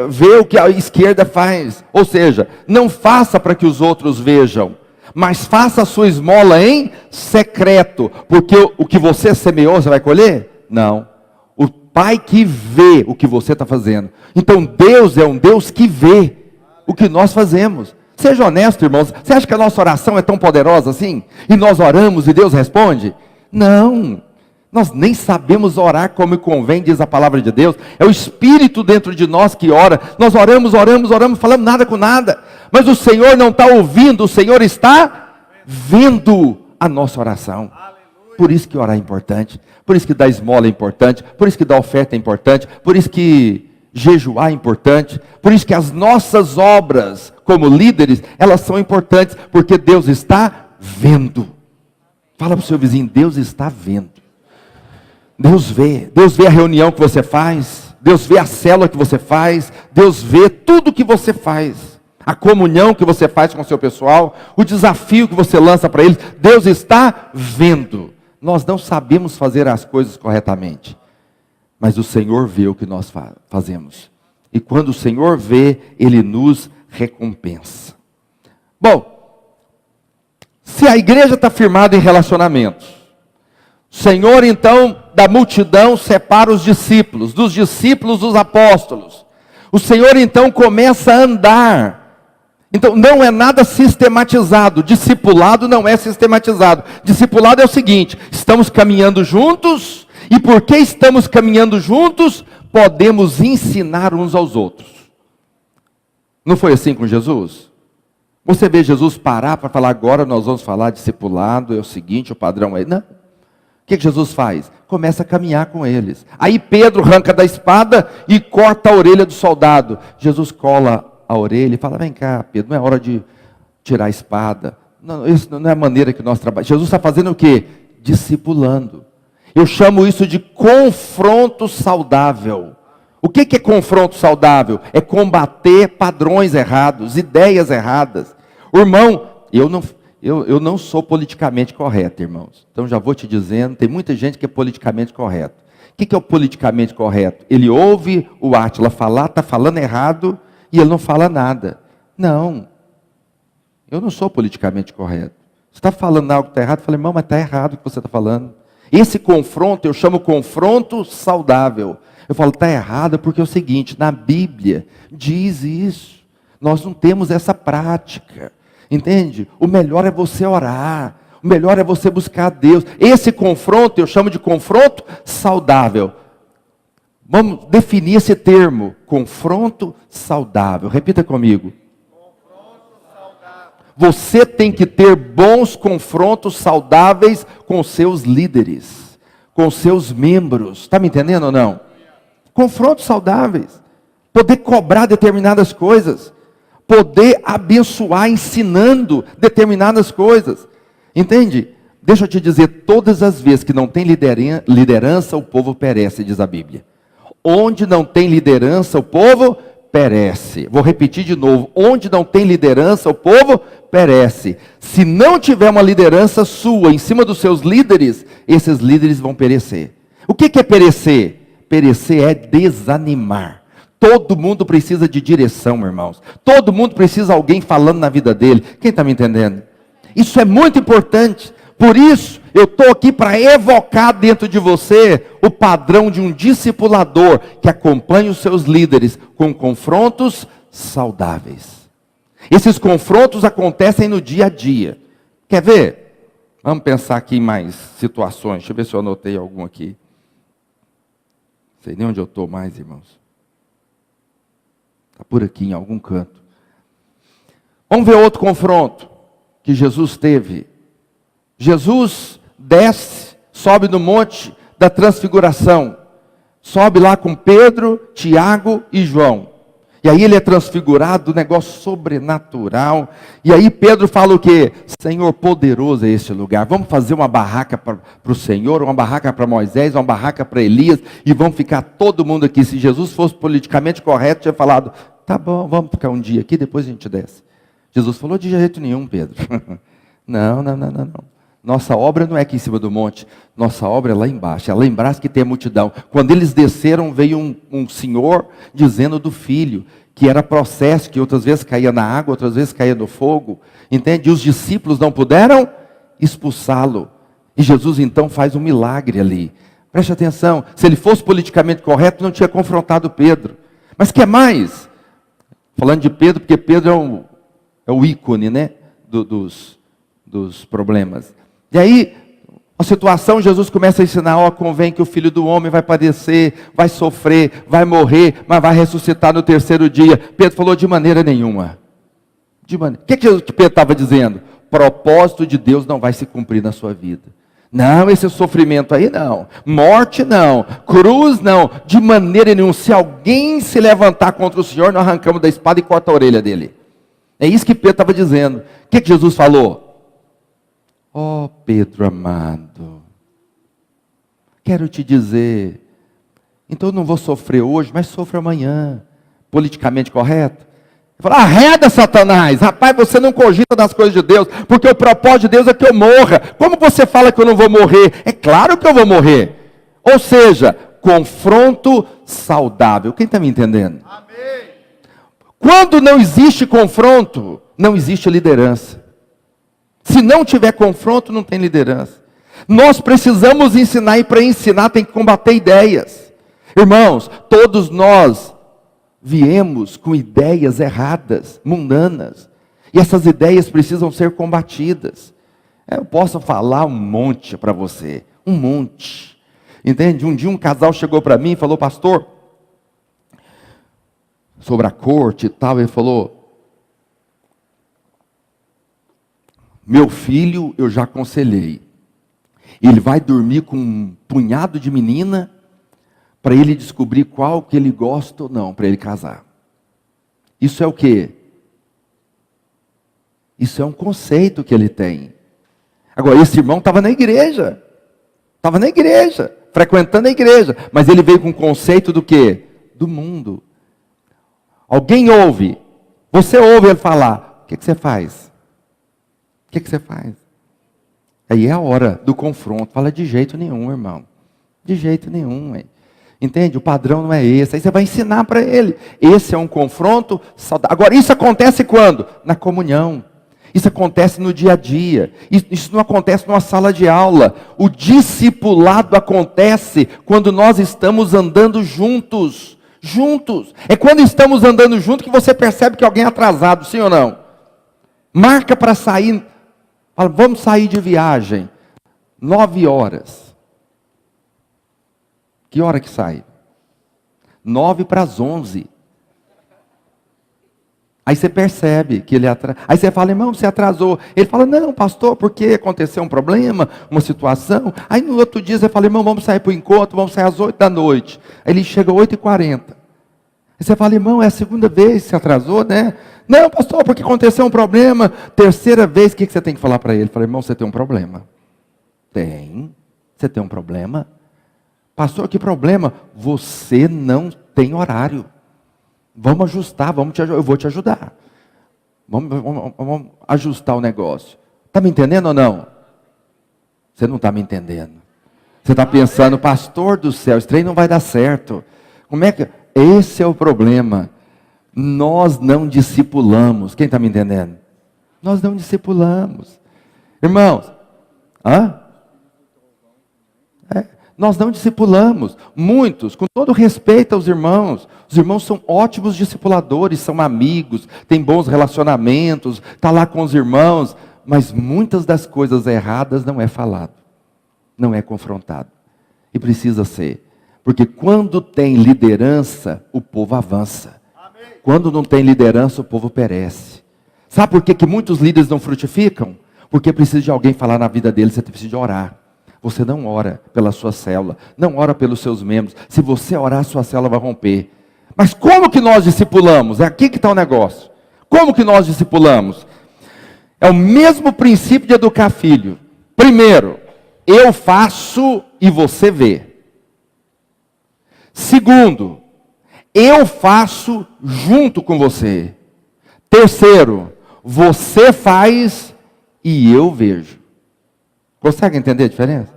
ver o que a esquerda faz. Ou seja, não faça para que os outros vejam, mas faça a sua esmola em secreto, porque o que você semeou, você vai colher? Não. O Pai que vê o que você está fazendo. Então Deus é um Deus que vê o que nós fazemos. Seja honesto, irmãos. Você acha que a nossa oração é tão poderosa assim? E nós oramos e Deus responde? Não. Nós nem sabemos orar como convém, diz a palavra de Deus. É o Espírito dentro de nós que ora. Nós oramos, falamos nada com nada. Mas o Senhor não está ouvindo, o Senhor está vendo a nossa oração. Por isso que orar é importante, por isso que dar esmola é importante, por isso que dar oferta é importante, por isso que jejuar é importante, por isso que as nossas obras como líderes, elas são importantes, porque Deus está vendo. Fala para o seu vizinho, Deus está vendo. Deus vê a reunião que você faz, Deus vê a célula que você faz, Deus vê tudo que você faz, a comunhão que você faz com o seu pessoal, o desafio que você lança para eles, Deus está vendo. Nós não sabemos fazer as coisas corretamente, mas o Senhor vê o que nós fazemos. E quando o Senhor vê, Ele nos recompensa. Bom, se a igreja está firmada em relacionamentos, o Senhor então, da multidão, separa os discípulos, dos discípulos os apóstolos. O Senhor então começa a andar. Então não é nada sistematizado, discipulado não é sistematizado. Discipulado é o seguinte, estamos caminhando juntos, e porque estamos caminhando juntos, podemos ensinar uns aos outros. Não foi assim com Jesus? Você vê Jesus parar para falar, agora nós vamos falar discipulado, é o seguinte, o padrão é, não. O que Jesus faz? Começa a caminhar com eles. Aí Pedro arranca da espada e corta a orelha do soldado. Jesus cola a orelha e fala: vem cá, Pedro, não é hora de tirar a espada. Não, isso não é a maneira que nós trabalhamos. Jesus está fazendo o quê? Discipulando. Eu chamo isso de confronto saudável. O que é confronto saudável? É combater padrões errados, ideias erradas. Irmão, eu não sou politicamente correto, irmãos. Então já vou te dizendo, tem muita gente que é politicamente correto. O que é o politicamente correto? Ele ouve o Átila falar, está falando errado, e ele não fala nada. Não, eu não sou politicamente correto. Você está falando algo que está errado, eu falei: irmão, mas está errado o que você está falando. Esse confronto eu chamo confronto saudável. Eu falo: está errado porque é o seguinte, na Bíblia diz isso. Nós não temos essa prática. Entende? O melhor é você orar. O melhor é você buscar a Deus. Esse confronto eu chamo de confronto saudável. Vamos definir esse termo. Confronto saudável. Repita comigo. Você tem que ter bons confrontos saudáveis com seus líderes, com seus membros. Está me entendendo ou não? Confrontos saudáveis. Poder cobrar determinadas coisas. Poder abençoar ensinando determinadas coisas. Entende? Deixa eu te dizer, todas as vezes que não tem liderança, o povo perece, diz a Bíblia. Onde não tem liderança, o povo perece. Vou repetir de novo. Onde não tem liderança, o povo perece. Se não tiver uma liderança sua em cima dos seus líderes, esses líderes vão perecer. O que é perecer? Perecer é desanimar. Todo mundo precisa de direção, irmãos. Todo mundo precisa de alguém falando na vida dele. Quem está me entendendo? Isso é muito importante. Por isso, eu estou aqui para evocar dentro de você o padrão de um discipulador que acompanha os seus líderes com confrontos saudáveis. Esses confrontos acontecem no dia a dia. Quer ver? Vamos pensar aqui em mais situações. Deixa eu ver se eu anotei algum aqui. Não sei nem onde eu estou mais, irmãos. Está por aqui, em algum canto. Vamos ver outro confronto que Jesus teve. Jesus desce, sobe no monte da transfiguração. Sobe lá com Pedro, Tiago e João. E aí ele é transfigurado, um negócio sobrenatural. E aí Pedro fala o quê? Senhor, poderoso é este lugar. Vamos fazer uma barraca para o Senhor, uma barraca para Moisés, uma barraca para Elias. E vamos ficar todo mundo aqui. Se Jesus fosse politicamente correto, tinha falado: tá bom, vamos ficar um dia aqui, depois a gente desce. Jesus falou: de jeito nenhum, Pedro. Não. Nossa obra não é aqui em cima do monte. Nossa obra é lá embaixo. É lá embaixo que tem a multidão. Quando eles desceram, veio um senhor dizendo do filho, que era processo, que outras vezes caía na água, outras vezes caía no fogo. Entende? E os discípulos não puderam expulsá-lo. E Jesus então faz um milagre ali. Preste atenção. Se ele fosse politicamente correto, não tinha confrontado Pedro. Mas que mais? Falando de Pedro, porque Pedro é o ícone, né? Dos problemas. E aí, a situação, Jesus começa a ensinar: convém que o Filho do Homem vai padecer, vai sofrer, vai morrer, mas vai ressuscitar no terceiro dia. Pedro falou: de maneira nenhuma. O que Pedro estava dizendo? Propósito de Deus não vai se cumprir na sua vida. Não, esse sofrimento aí não. Morte não. Cruz não. De maneira nenhuma. Se alguém se levantar contra o Senhor, nós arrancamos da espada e corta a orelha dele. É isso que Pedro estava dizendo. O que Jesus falou? Pedro amado, quero te dizer, então eu não vou sofrer hoje, mas sofro amanhã. Politicamente correto? Ele falou: arreda, Satanás, rapaz, você não cogita das coisas de Deus, porque o propósito de Deus é que eu morra. Como você fala que eu não vou morrer? É claro que eu vou morrer. Ou seja, confronto saudável. Quem está me entendendo? Amém. Quando não existe confronto, não existe liderança. Se não tiver confronto, não tem liderança. Nós precisamos ensinar, e para ensinar tem que combater ideias. Irmãos, todos nós viemos com ideias erradas, mundanas. E essas ideias precisam ser combatidas. Eu posso falar um monte para você, um monte. Entende? Um dia um casal chegou para mim e falou: pastor, sobre a corte e tal, ele falou: meu filho eu já aconselhei. Ele vai dormir com um punhado de menina para ele descobrir qual que ele gosta ou não, para ele casar. Isso é o quê? Isso é um conceito que ele tem. Agora, esse irmão estava na igreja. Estava na igreja, frequentando a igreja. Mas ele veio com o conceito do quê? Do mundo. Alguém ouve. Você ouve ele falar. O que você faz? O que você faz? Aí é a hora do confronto. Fala de jeito nenhum, irmão. De jeito nenhum, hein? Entende? O padrão não é esse. Aí você vai ensinar para ele. Esse é um confronto saudável. Agora, isso acontece quando? Na comunhão. Isso acontece no dia a dia. Isso não acontece numa sala de aula. O discipulado acontece quando nós estamos andando juntos. Juntos. É quando estamos andando juntos que você percebe que alguém é atrasado, sim ou não? Marca para sair. Fala, vamos sair de viagem. 9 horas. Que hora que sai? 9 para as 11. Aí você percebe que ele atrasa. Aí você fala, irmão, você atrasou. Ele fala, não, pastor, porque aconteceu um problema, uma situação. Aí no outro dia você fala, irmão, vamos sair para o encontro, vamos sair às 8 da noite. Aí ele chega às 8h40. Aí você fala, irmão, é a segunda vez que você atrasou, né? Não, pastor, porque aconteceu um problema. Terceira vez, o que você tem que falar para ele? Fala, irmão, você tem um problema. Tem. Você tem um problema? Pastor, que problema? Você não tem horário. Vamos ajustar, eu vou te ajudar. Vamos ajustar o negócio. Está me entendendo ou não? Você não está me entendendo. Você está pensando, pastor do céu, esse trem não vai dar certo. Como é que... Esse é o problema. Nós não discipulamos. Quem está me entendendo? Nós não discipulamos. Irmãos, nós não discipulamos. Muitos, com todo respeito aos irmãos, os irmãos são ótimos discipuladores, são amigos, têm bons relacionamentos, está lá com os irmãos, mas muitas das coisas erradas não é falado, não é confrontado. E precisa ser. Porque quando tem liderança, o povo avança. Quando não tem liderança, o povo perece. Sabe por que muitos líderes não frutificam? Porque precisa de alguém falar na vida deles, você precisa de orar. Você não ora pela sua célula, não ora pelos seus membros. Se você orar, a sua célula vai romper. Mas como que nós discipulamos? É aqui que está o negócio. Como que nós discipulamos? É o mesmo princípio de educar filho. Primeiro, eu faço e você vê. Segundo, eu faço junto com você. Terceiro, você faz e eu vejo. Consegue entender a diferença?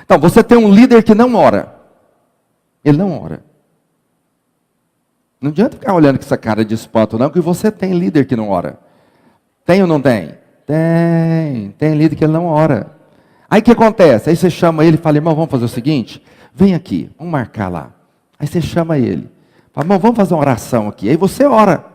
Então, você tem um líder que não ora. Ele não ora. Não adianta ficar olhando com essa cara de espanto, não, que você tem líder que não ora. Tem ou não tem? Tem. Tem líder que ele não ora. Aí o que acontece? Aí você chama ele e fala, irmão, vamos fazer o seguinte? Vem aqui, vamos marcar lá. Aí você chama ele. Fala, irmão, vamos fazer uma oração aqui. Aí você ora.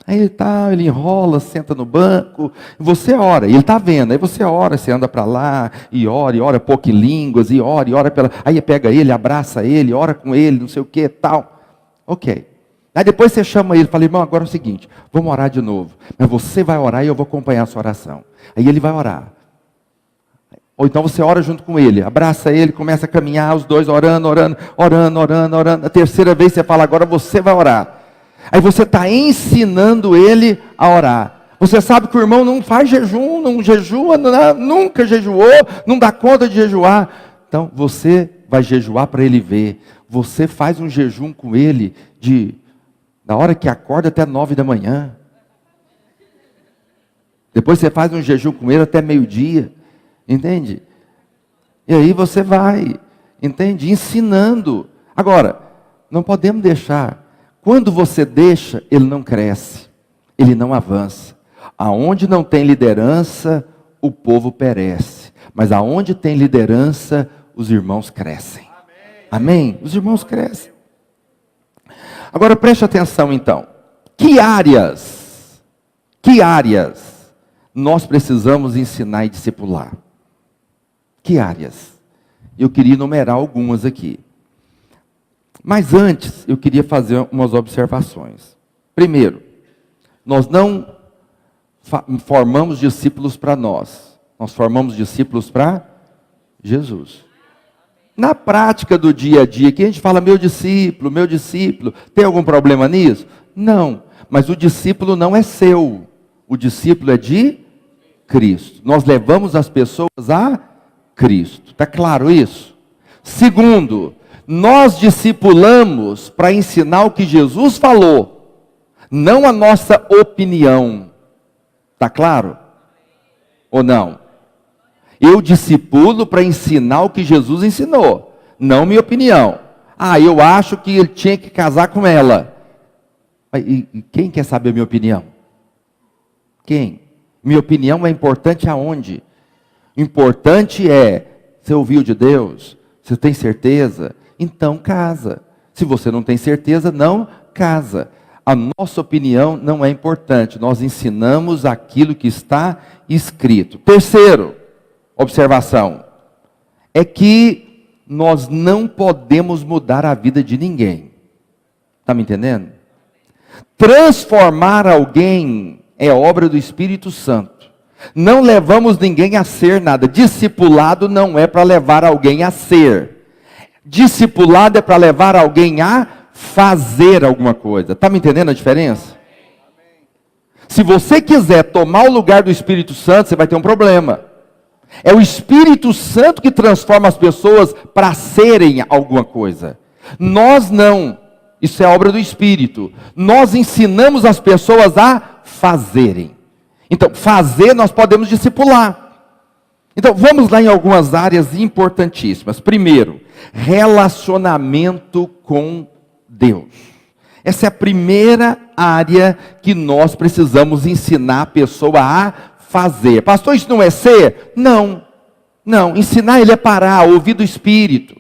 Aí ele enrola, senta no banco, você ora, e ele está vendo, aí você ora, você anda para lá, e ora pouco em línguas, e ora pela... Aí pega ele, abraça ele, ora com ele, não sei o que, tal. Ok. Aí depois você chama ele, fala, irmão, agora é o seguinte, vamos orar de novo. Mas você vai orar e eu vou acompanhar a sua oração. Aí ele vai orar. Ou então você ora junto com ele, abraça ele, começa a caminhar, os dois orando. A terceira vez você fala, agora você vai orar. Aí você está ensinando ele a orar. Você sabe que o irmão não faz jejum, não jejua, nunca jejuou, não dá conta de jejuar. Então você vai jejuar para ele ver. Você faz um jejum com ele da hora que acorda até 9 da manhã. Depois você faz um jejum com ele até meio-dia. Entende? E aí você vai, entende? Ensinando. Agora, não podemos deixar. Quando você deixa, ele não cresce, ele não avança. Aonde não tem liderança, o povo perece. Mas aonde tem liderança, os irmãos crescem. Amém? Os irmãos crescem. Agora preste atenção então. Que áreas nós precisamos ensinar e discipular? Que áreas? Eu queria enumerar algumas aqui. Mas antes, eu queria fazer umas observações. Primeiro, nós não formamos discípulos para nós formamos discípulos para Jesus. Na prática do dia a dia, que a gente fala, meu discípulo, tem algum problema nisso? Não, mas o discípulo não é seu, o discípulo é de Cristo. Nós levamos as pessoas a Cristo, está claro isso? Segundo, nós discipulamos para ensinar o que Jesus falou, não a nossa opinião, está claro? Ou não? Eu discipulo para ensinar o que Jesus ensinou, não minha opinião. Eu acho que ele tinha que casar com ela. E quem quer saber a minha opinião? Quem? Minha opinião é importante aonde? Importante é, você ouviu de Deus? Você tem certeza? Então casa. Se você não tem certeza, não casa. A nossa opinião não é importante, nós ensinamos aquilo que está escrito. Terceiro, observação, é que nós não podemos mudar a vida de ninguém. Está me entendendo? Transformar alguém é obra do Espírito Santo. Não levamos ninguém a ser nada. Discipulado não é para levar alguém a ser. Discipulado é para levar alguém a fazer alguma coisa. Está me entendendo a diferença? Se você quiser tomar o lugar do Espírito Santo, você vai ter um problema. É o Espírito Santo que transforma as pessoas para serem alguma coisa. Nós não. Isso é obra do Espírito. Nós ensinamos as pessoas a fazerem. Então, fazer nós podemos discipular. Então, vamos lá em algumas áreas importantíssimas. Primeiro, relacionamento com Deus. Essa é a primeira área que nós precisamos ensinar a pessoa a fazer. Pastor, isso não é ser? Não. Não, ensinar ele a parar, a ouvir do Espírito.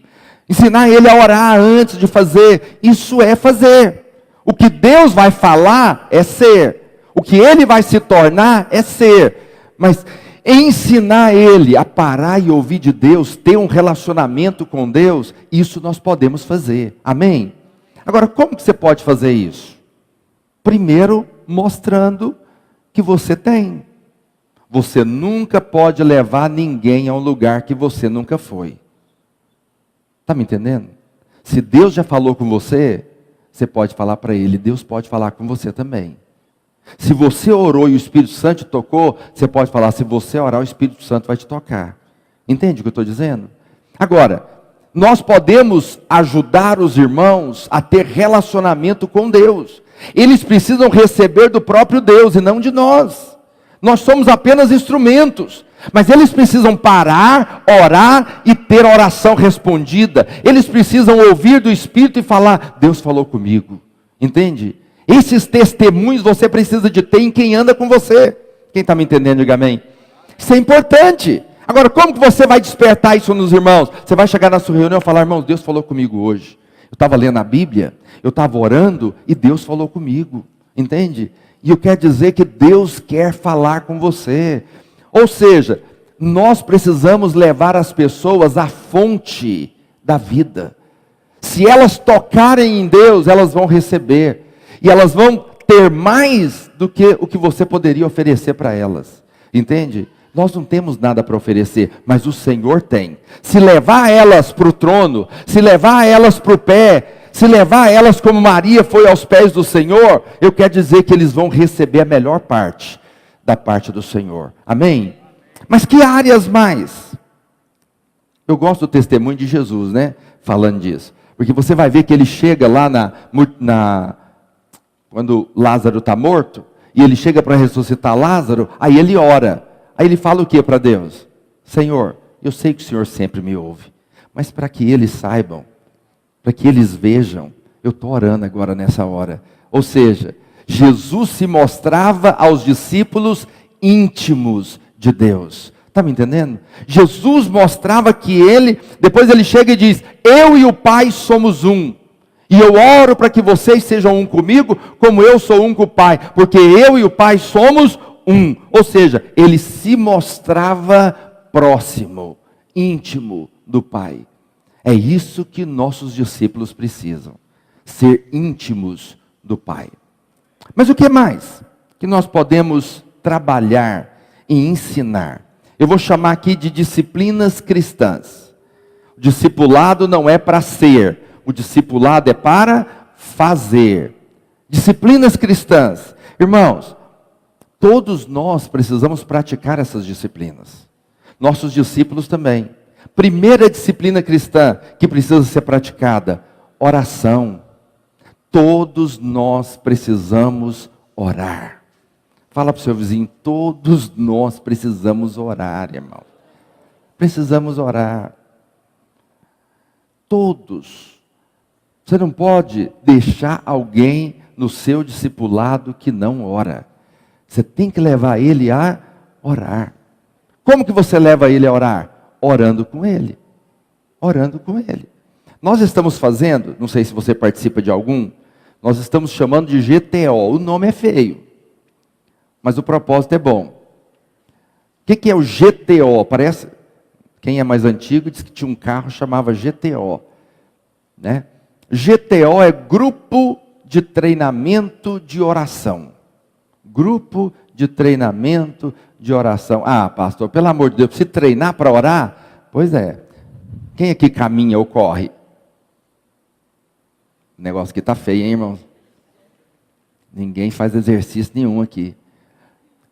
Ensinar ele a orar antes de fazer. Isso é fazer. O que Deus vai falar é ser. O que ele vai se tornar é ser. Mas ensinar ele a parar e ouvir de Deus, ter um relacionamento com Deus, isso nós podemos fazer. Amém? Agora, como que você pode fazer isso? Primeiro, mostrando que você tem. Você nunca pode levar ninguém a um lugar que você nunca foi. Está me entendendo? Se Deus já falou com você, você pode falar para Ele. Deus pode falar com você também. Se você orou e o Espírito Santo te tocou, você pode falar, se você orar, o Espírito Santo vai te tocar. Entende o que eu estou dizendo? Agora, nós podemos ajudar os irmãos a ter relacionamento com Deus. Eles precisam receber do próprio Deus e não de nós. Nós somos apenas instrumentos. Mas eles precisam parar, orar e ter a oração respondida. Eles precisam ouvir do Espírito e falar, Deus falou comigo. Entende? Esses testemunhos você precisa de ter em quem anda com você. Quem está me entendendo, diga amém. Isso é importante. Agora, como que você vai despertar isso nos irmãos? Você vai chegar na sua reunião e falar, irmãos, Deus falou comigo hoje. Eu estava lendo a Bíblia, eu estava orando e Deus falou comigo. Entende? E eu quero dizer que Deus quer falar com você. Ou seja, nós precisamos levar as pessoas à fonte da vida. Se elas tocarem em Deus, elas vão receber. E elas vão ter mais do que o que você poderia oferecer para elas. Entende? Nós não temos nada para oferecer, mas o Senhor tem. Se levar elas para o trono, se levar elas para o pé, se levar elas como Maria foi aos pés do Senhor, eu quero dizer que eles vão receber a melhor parte da parte do Senhor. Amém? Mas que áreas mais? Eu gosto do testemunho de Jesus, né? Falando disso. Porque você vai ver que ele chega lá quando Lázaro está morto, e ele chega para ressuscitar Lázaro, aí ele ora. Aí ele fala o que para Deus? Senhor, eu sei que o Senhor sempre me ouve, mas para que eles saibam, para que eles vejam, eu estou orando agora nessa hora. Ou seja, Jesus se mostrava aos discípulos íntimos de Deus. Está me entendendo? Jesus mostrava que ele, depois ele chega e diz, eu e o Pai somos um. E eu oro para que vocês sejam um comigo, como eu sou um com o Pai. Porque eu e o Pai somos um. Ou seja, ele se mostrava próximo, íntimo do Pai. É isso que nossos discípulos precisam. Ser íntimos do Pai. Mas o que mais que nós podemos trabalhar e ensinar? Eu vou chamar aqui de disciplinas cristãs. O discipulado não é para ser, o discipulado é para fazer. Disciplinas cristãs. Irmãos, todos nós precisamos praticar essas disciplinas. Nossos discípulos também. Primeira disciplina cristã que precisa ser praticada: oração. Todos nós precisamos orar. Fala para o seu vizinho: todos nós precisamos orar, irmão. Precisamos orar. Todos. Você não pode deixar alguém no seu discipulado que não ora. Você tem que levar ele a orar. Como que você leva ele a orar? Orando com ele. Orando com ele. Nós estamos fazendo, não sei se você participa de algum, nós estamos chamando de GTO. O nome é feio, mas o propósito é bom. O que é o GTO? Parece, quem é mais antigo diz que tinha um carro que chamava GTO. Né? GTO é Grupo de Treinamento de Oração. Grupo de Treinamento de Oração. Ah, pastor, pelo amor de Deus, precisa treinar para orar? Pois é. Quem aqui caminha ou corre? O negócio aqui está feio, hein, irmãos? Ninguém faz exercício nenhum aqui.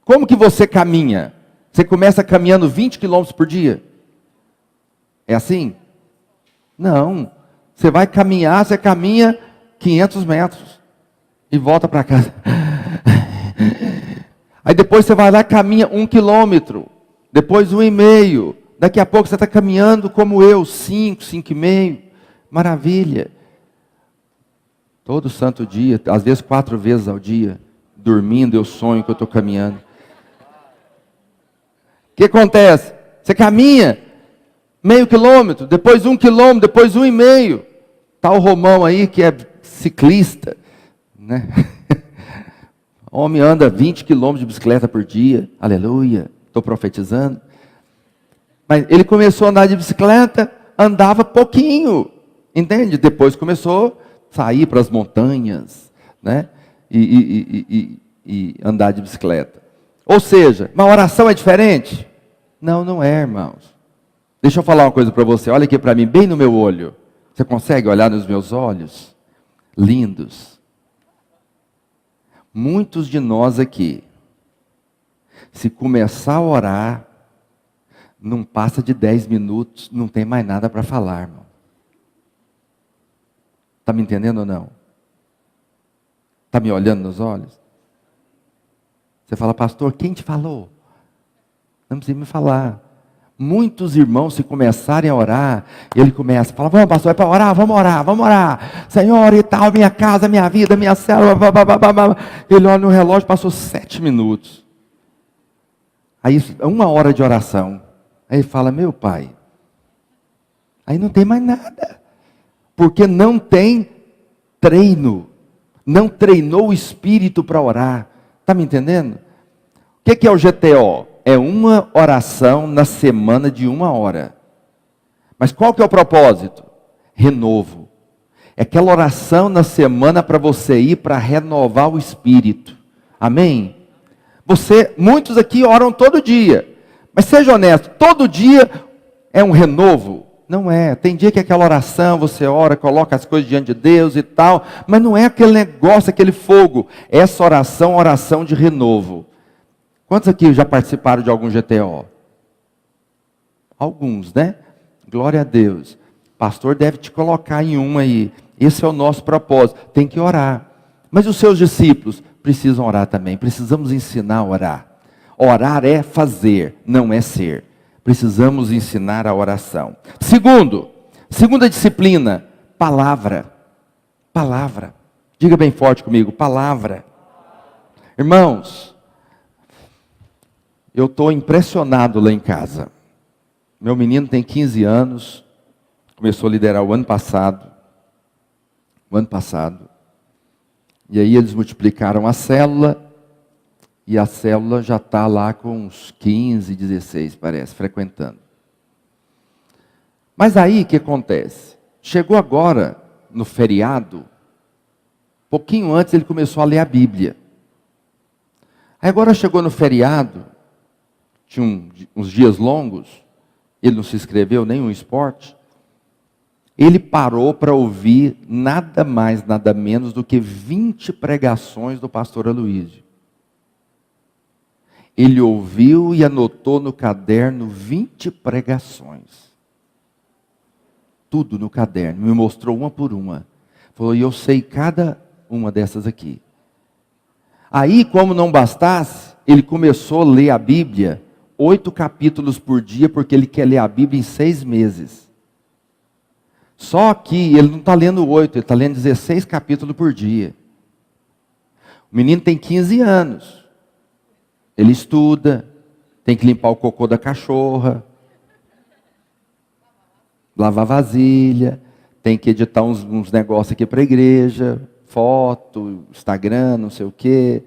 Como que você caminha? Você começa caminhando 20 quilômetros por dia? É assim? Não. Você vai caminhar, você caminha 500 metros e volta para casa. Aí depois você vai lá e caminha 1 quilômetro, depois 1,5. Daqui a pouco você está caminhando como eu, 5, 5,5. Maravilha. Todo santo dia, às vezes 4 vezes ao dia, dormindo, eu sonho que eu estou caminhando. O que acontece? Você caminha meio quilômetro, depois 1 quilômetro, depois 1,5. Está o Romão aí que é ciclista, né? O homem anda 20 quilômetros de bicicleta por dia, aleluia, estou profetizando. Mas ele começou a andar de bicicleta, andava pouquinho, entende? Depois começou a sair para as montanhas, né? E andar de bicicleta. Ou seja, uma oração é diferente? Não, não é, irmãos. Deixa eu falar uma coisa para você, olha aqui para mim, bem no meu olho. Você consegue olhar nos meus olhos? Lindos. Muitos de nós aqui, se começar a orar, não passa de 10 minutos, não tem mais nada para falar, irmão. Está me entendendo ou não? Está me olhando nos olhos? Você fala: pastor, quem te falou? Não precisa me falar. Muitos irmãos, se começarem a orar, ele começa a falar: vamos, pastor, é para orar, vamos orar, vamos orar. Senhor e tal, minha casa, minha vida, minha célula, Ele olha no relógio, passou 7 minutos. Aí, 1 hora de oração. Aí ele fala: meu pai, aí não tem mais nada. Porque não tem treino. Não treinou o espírito para orar. Está me entendendo? O que é o GTO? É uma oração na semana de 1 hora. Mas qual que é o propósito? Renovo. É aquela oração na semana para você ir para renovar o espírito. Amém? Muitos aqui oram todo dia. Mas seja honesto, todo dia é um renovo? Não é. Tem dia que é aquela oração, você ora, coloca as coisas diante de Deus e tal. Mas não é aquele negócio, aquele fogo. Essa oração é oração de renovo. Quantos aqui já participaram de algum GTO? Alguns, né? Glória a Deus. Pastor deve te colocar em uma aí. Esse é o nosso propósito. Tem que orar. Mas os seus discípulos precisam orar também. Precisamos ensinar a orar. Orar é fazer, não é ser. Precisamos ensinar a oração. Segunda disciplina, palavra. Palavra. Diga bem forte comigo, palavra. Irmãos, eu estou impressionado lá em casa. Meu menino tem 15 anos, começou a liderar o ano passado. E aí eles multiplicaram a célula, e a célula já está lá com uns 15, 16, parece, frequentando. Mas aí o que acontece? Chegou agora, no feriado, pouquinho antes ele começou a ler a Bíblia. Aí agora chegou no feriado, tinha uns dias longos, ele não se inscreveu em nenhum esporte, ele parou para ouvir nada mais, nada menos do que 20 pregações do pastor Aloísio. Ele ouviu e anotou no caderno 20 pregações. Tudo no caderno, me mostrou uma por uma. Falou, e eu sei cada uma dessas aqui. Aí, como não bastasse, ele começou a ler a Bíblia, 8 capítulos por dia, porque ele quer ler a Bíblia em 6 meses. Só que ele não está lendo 8, ele está lendo 16 capítulos por dia. O menino tem 15 anos. Ele estuda, tem que limpar o cocô da cachorra, lavar vasilha, tem que editar uns negócios aqui para a igreja, foto, Instagram, não sei o quê,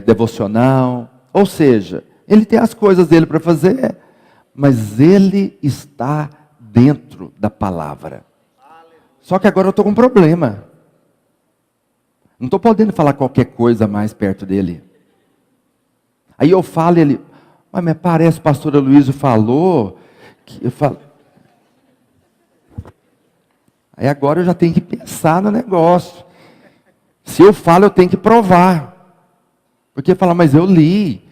devocional. Ou seja, ele tem as coisas dele para fazer, mas ele está dentro da palavra. Só que agora eu estou com um problema. Não estou podendo falar qualquer coisa mais perto dele. Aí eu falo e ele, mas parece que o pastor Aloísio falou, que eu falo. Aí agora eu já tenho que pensar no negócio. Se eu falo, eu tenho que provar. Porque fala, mas eu li.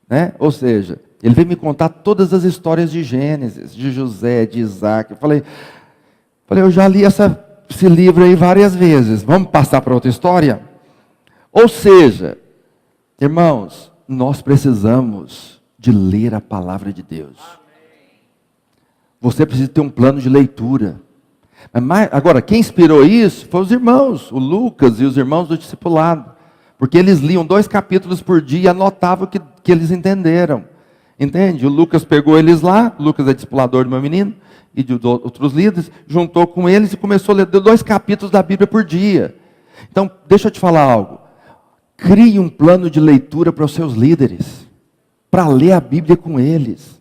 Né? Ou seja, ele veio me contar todas as histórias de Gênesis, de José, de Isaac. Eu falei, eu já li esse livro aí várias vezes. Vamos passar para outra história? Ou seja, irmãos, nós precisamos de ler a palavra de Deus. Você precisa ter um plano de leitura. Agora, quem inspirou isso foi os irmãos, o Lucas e os irmãos do discipulado. Porque eles liam 2 capítulos por dia e anotavam o que eles entenderam. Entende? O Lucas pegou eles lá, o Lucas é discipulador do meu menino, e de outros líderes, juntou com eles e começou a ler 2 capítulos da Bíblia por dia. Então, deixa eu te falar algo. Crie um plano de leitura para os seus líderes, para ler a Bíblia com eles.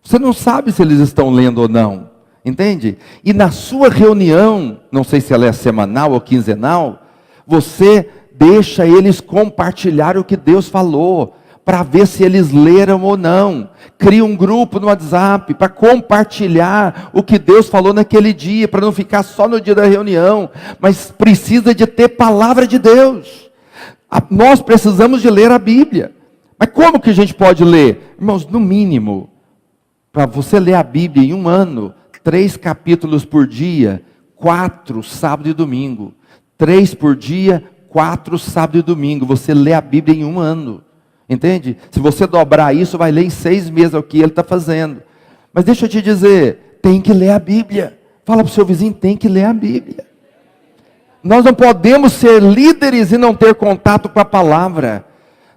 Você não sabe se eles estão lendo ou não, entende? E na sua reunião, não sei se ela é semanal ou quinzenal, você deixa eles compartilhar o que Deus falou, para ver se eles leram ou não. Cria um grupo no WhatsApp para compartilhar o que Deus falou naquele dia, para não ficar só no dia da reunião, mas precisa de ter palavra de Deus. Nós precisamos de ler a Bíblia. Mas como que a gente pode ler? Irmãos, no mínimo, para você ler a Bíblia em um ano, 3 capítulos por dia, 4 sábado e domingo. 3 por dia, 4 sábado e domingo. Você lê a Bíblia em um ano. Entende? Se você dobrar isso, vai ler em 6 meses o que ele está fazendo. Mas deixa eu te dizer, tem que ler a Bíblia. Fala para o seu vizinho, tem que ler a Bíblia. Nós não podemos ser líderes e não ter contato com a palavra.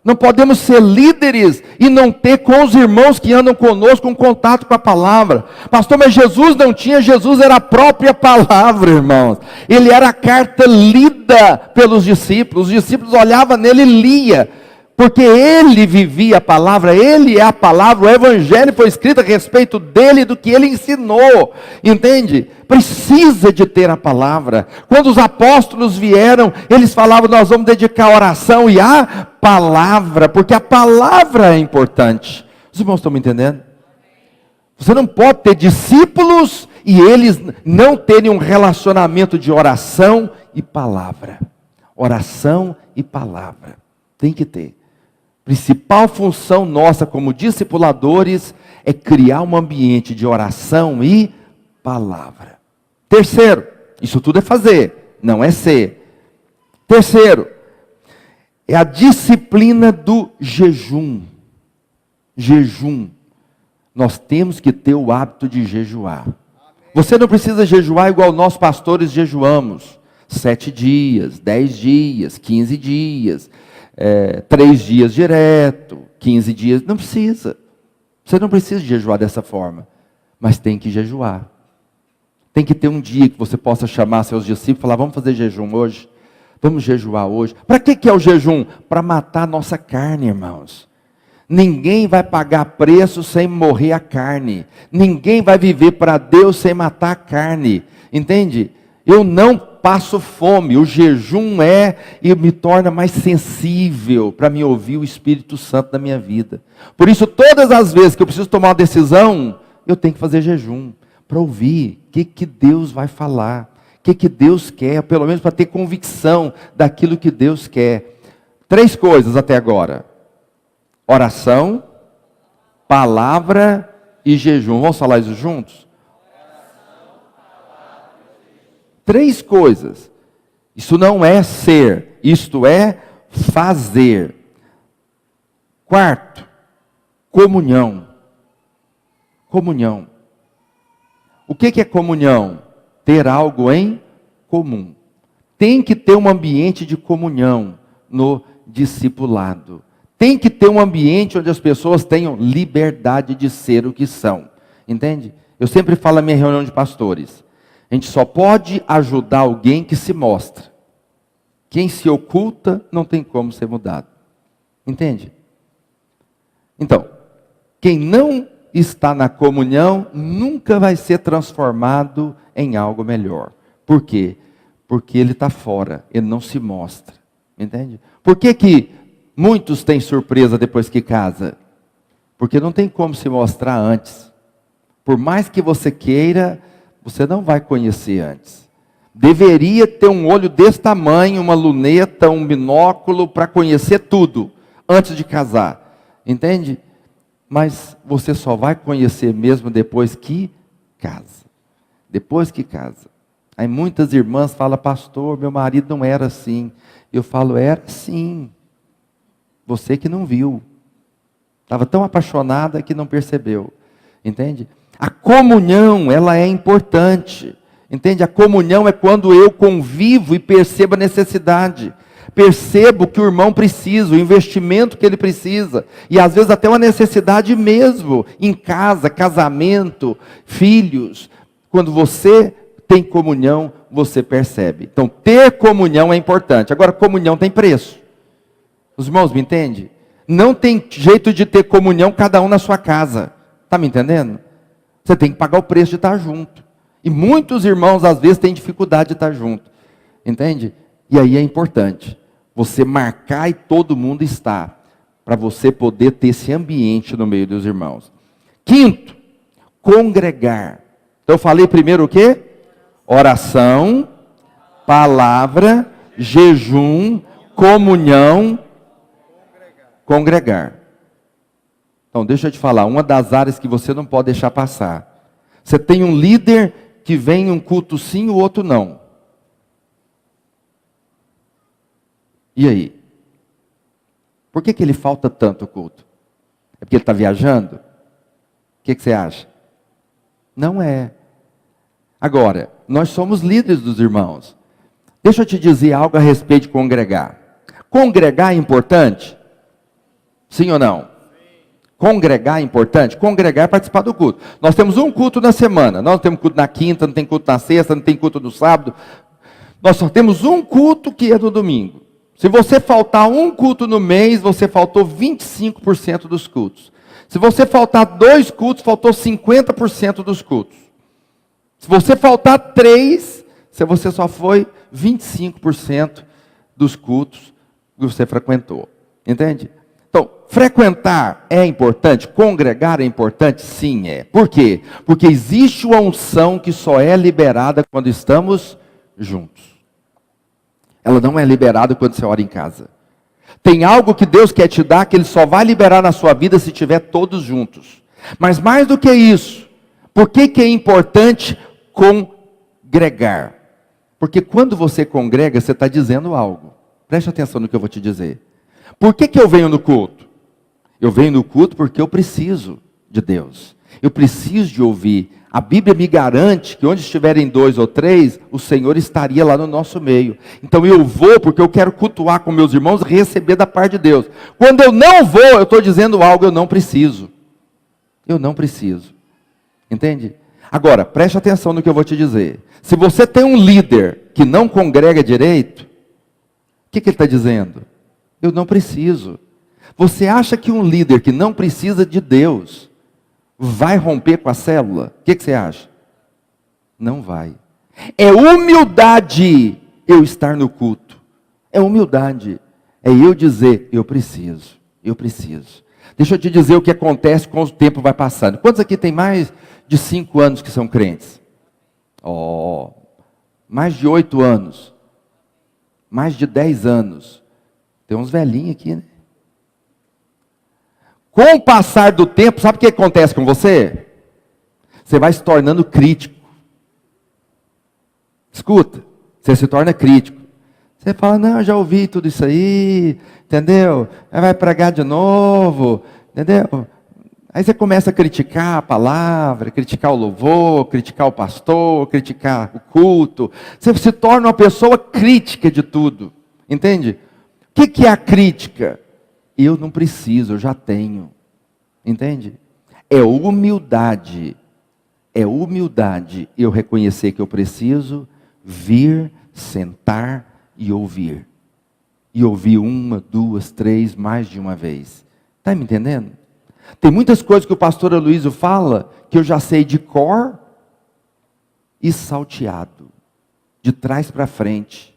Não podemos ser líderes e não ter com os irmãos que andam conosco um contato com a palavra. Pastor, mas Jesus não tinha, Jesus era a própria palavra, irmãos. Ele era a carta lida pelos discípulos. Os discípulos olhavam nele e liam. Porque ele vivia a palavra, ele é a palavra, o evangelho foi escrito a respeito dele, do que ele ensinou, entende? Precisa de ter a palavra. Quando os apóstolos vieram, eles falavam, nós vamos dedicar a oração e a palavra, porque a palavra é importante. Os irmãos estão me entendendo? Você não pode ter discípulos e eles não terem um relacionamento de oração e palavra. Oração e palavra, tem que ter. Principal função nossa como discipuladores é criar um ambiente de oração e palavra. Terceiro, isso tudo é fazer, não é ser. Terceiro, é a disciplina do jejum. Jejum. Nós temos que ter o hábito de jejuar. Você não precisa jejuar igual nós pastores jejuamos. 7 dias, 10 dias, 15 dias. 3 dias direto, 15 dias, não precisa. Você não precisa jejuar dessa forma, mas tem que jejuar. Tem que ter um dia que você possa chamar seus discípulos e falar, vamos fazer jejum hoje? Vamos jejuar hoje? Para que é o jejum? Para matar a nossa carne, irmãos. Ninguém vai pagar preço sem morrer a carne. Ninguém vai viver para Deus sem matar a carne. Entende? Eu não passo fome. O jejum e me torna mais sensível para me ouvir o Espírito Santo na minha vida. Por isso, todas as vezes que eu preciso tomar uma decisão, eu tenho que fazer jejum para ouvir o que Deus vai falar, o que Deus quer, pelo menos para ter convicção daquilo que Deus quer. 3 coisas até agora: oração, palavra e jejum. Vamos falar isso juntos? 3 coisas. Isso não é ser, isto é fazer. 4, comunhão. Comunhão. O que é comunhão? Ter algo em comum. Tem que ter um ambiente de comunhão no discipulado. Tem que ter um ambiente onde as pessoas tenham liberdade de ser o que são. Entende? Eu sempre falo na minha reunião de pastores: a gente só pode ajudar alguém que se mostra. Quem se oculta não tem como ser mudado. Entende? Então, quem não está na comunhão nunca vai ser transformado em algo melhor. Por quê? Porque ele está fora, ele não se mostra. Entende? Por que muitos têm surpresa depois que casa? Porque não tem como se mostrar antes. Por mais que você queira, você não vai conhecer antes. Deveria ter um olho desse tamanho, uma luneta, um binóculo, para conhecer tudo antes de casar. Entende? Mas você só vai conhecer mesmo depois que casa. Depois que casa. Aí muitas irmãs falam: pastor, meu marido não era assim. Eu falo: era sim. Você que não viu. Estava tão apaixonada que não percebeu. Entende? A comunhão, ela é importante. Entende? A comunhão é quando eu convivo e percebo a necessidade. Percebo que o irmão precisa, o investimento que ele precisa. E às vezes até uma necessidade mesmo. Em casa, casamento, filhos. Quando você tem comunhão, você percebe. Então, ter comunhão é importante. Agora, comunhão tem preço. Os irmãos me entendem? Não tem jeito de ter comunhão cada um na sua casa. Está me entendendo? Você tem que pagar o preço de estar junto. E muitos irmãos, às vezes, têm dificuldade de estar junto. Entende? E aí é importante você marcar e todo mundo estar, para você poder ter esse ambiente no meio dos irmãos. 5, congregar. Então eu falei primeiro o quê? Oração, palavra, jejum, comunhão, congregar. Então deixa eu te falar, uma das áreas que você não pode deixar passar. Você tem um líder que vem em um culto sim, o outro não. E aí? Por que ele falta tanto o culto? É porque ele está viajando? O que você acha? Não é. Agora, nós somos líderes dos irmãos. Deixa eu te dizer algo a respeito de congregar. Congregar é importante? Sim ou não? Congregar é importante? Congregar é participar do culto. Nós temos um culto na semana. Nós não temos culto na quinta, não tem culto na sexta, não tem culto no sábado. Nós só temos um culto que é no domingo. Se você faltar um culto no mês, você faltou 25% dos cultos. Se você faltar 2 cultos, faltou 50% dos cultos. Se você faltar 3, você só foi 25% dos cultos que você frequentou. Entende? Então, frequentar é importante? Congregar é importante? Sim, é. Por quê? Porque existe uma unção que só é liberada quando estamos juntos. Ela não é liberada quando você ora em casa. Tem algo que Deus quer te dar que Ele só vai liberar na sua vida se estiver todos juntos. Mas mais do que isso, por que é importante congregar? Porque quando você congrega, você está dizendo algo. Preste atenção no que eu vou te dizer. Por que eu venho no culto? Eu venho no culto porque eu preciso de Deus. Eu preciso de ouvir. A Bíblia me garante que onde estiverem 2 ou 3, o Senhor estaria lá no nosso meio. Então eu vou porque eu quero cultuar com meus irmãos e receber da parte de Deus. Quando eu não vou, eu estou dizendo algo, eu não preciso. Eu não preciso. Entende? Agora, preste atenção no que eu vou te dizer. Se você tem um líder que não congrega direito, o que ele está dizendo? Eu não preciso. Você acha que um líder que não precisa de Deus vai romper com a célula? O que você acha? Não vai. É humildade eu estar no culto. É humildade. É eu dizer, eu preciso. Deixa eu te dizer o que acontece quando o tempo vai passando. Quantos aqui tem mais de 5 anos que são crentes? Mais de 8 anos. Mais de 10 anos. Tem uns velhinhos aqui, né? Com o passar do tempo, sabe o que acontece com você? Você vai se tornando crítico. Escuta, você se torna crítico. Você fala, não, já ouvi tudo isso aí, entendeu? Aí vai pregar de novo, entendeu? Aí você começa a criticar a palavra, criticar o louvor, criticar o pastor, criticar o culto. Você se torna uma pessoa crítica de tudo, entende? O que é a crítica? Eu não preciso, eu já tenho, entende? É humildade eu reconhecer que eu preciso vir, sentar e ouvir. E ouvir 1, 2, 3, mais de uma vez. Está me entendendo? Tem muitas coisas que o pastor Aloysio fala que eu já sei de cor e salteado, de trás para frente.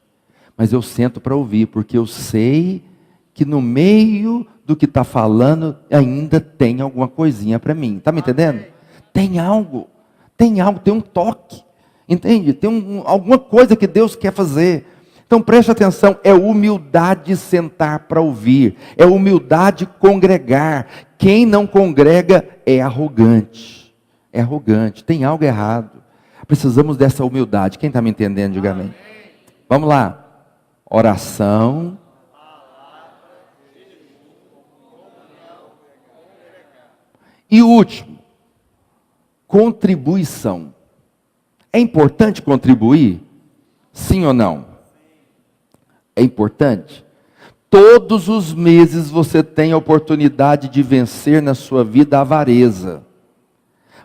Mas eu sento para ouvir, porque eu sei que no meio do que está falando ainda tem alguma coisinha para mim. Está me entendendo? Tem algo, tem um toque. Entende? Tem alguma coisa que Deus quer fazer. Então preste atenção, é humildade sentar para ouvir, é humildade congregar. Quem não congrega é arrogante, tem algo errado. Precisamos dessa humildade. Quem está me entendendo, diga amém. Vamos lá, oração, e o último, contribuição. É importante contribuir? Sim ou não? É importante? Todos os meses você tem a oportunidade de vencer na sua vida a avareza.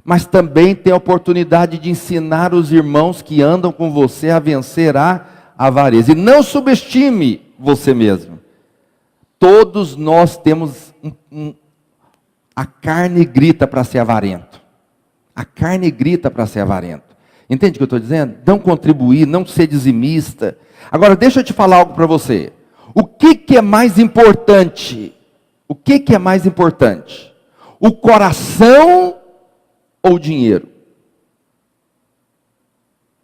Mas também tem a oportunidade de ensinar os irmãos que andam com você a vencer a avareza. E não subestime você mesmo. Todos nós temos a carne grita para ser avarento. A carne grita para ser avarento. Entende o que eu estou dizendo? Não contribuir, não ser dizimista. Agora, deixa eu te falar algo para você. O que é mais importante? O que é mais importante? O coração ou o dinheiro?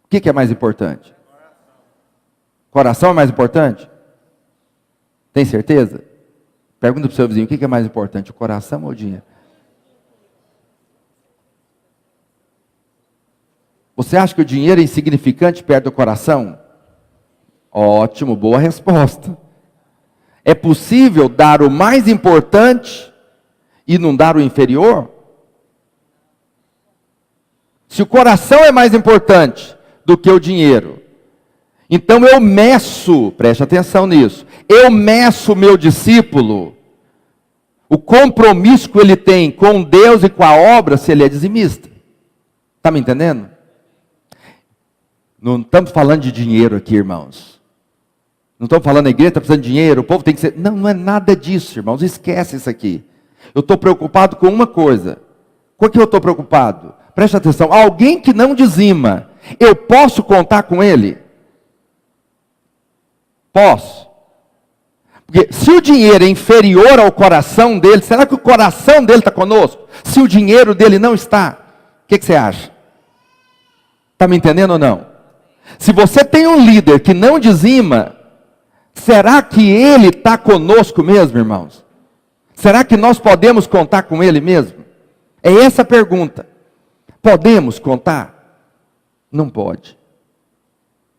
O que é mais importante? Coração é mais importante? Tem certeza? Pergunta para o seu vizinho, o que é mais importante? O coração ou o dinheiro? Você acha que o dinheiro é insignificante perto do coração? Ótimo, boa resposta. É possível dar o mais importante e não dar o inferior? Se o coração é mais importante do que o dinheiro, então eu meço, preste atenção nisso, eu meço o meu discípulo, o compromisso que ele tem com Deus e com a obra, se ele é dizimista. Está me entendendo? Não estamos falando de dinheiro aqui, irmãos. Não estamos falando, a igreja está precisando de dinheiro, o povo tem que ser... Não, não é nada disso, irmãos, esquece isso aqui. Eu estou preocupado com uma coisa. Com o que eu estou preocupado? Preste atenção, alguém que não dizima, eu posso contar com ele? Posso. Porque se o dinheiro é inferior ao coração dele, será que o coração dele está conosco? Se o dinheiro dele não está, o que você acha? Está me entendendo ou não? Se você tem um líder que não dizima, será que ele está conosco mesmo, irmãos? Será que nós podemos contar com ele mesmo? É essa a pergunta. Podemos contar? Não pode.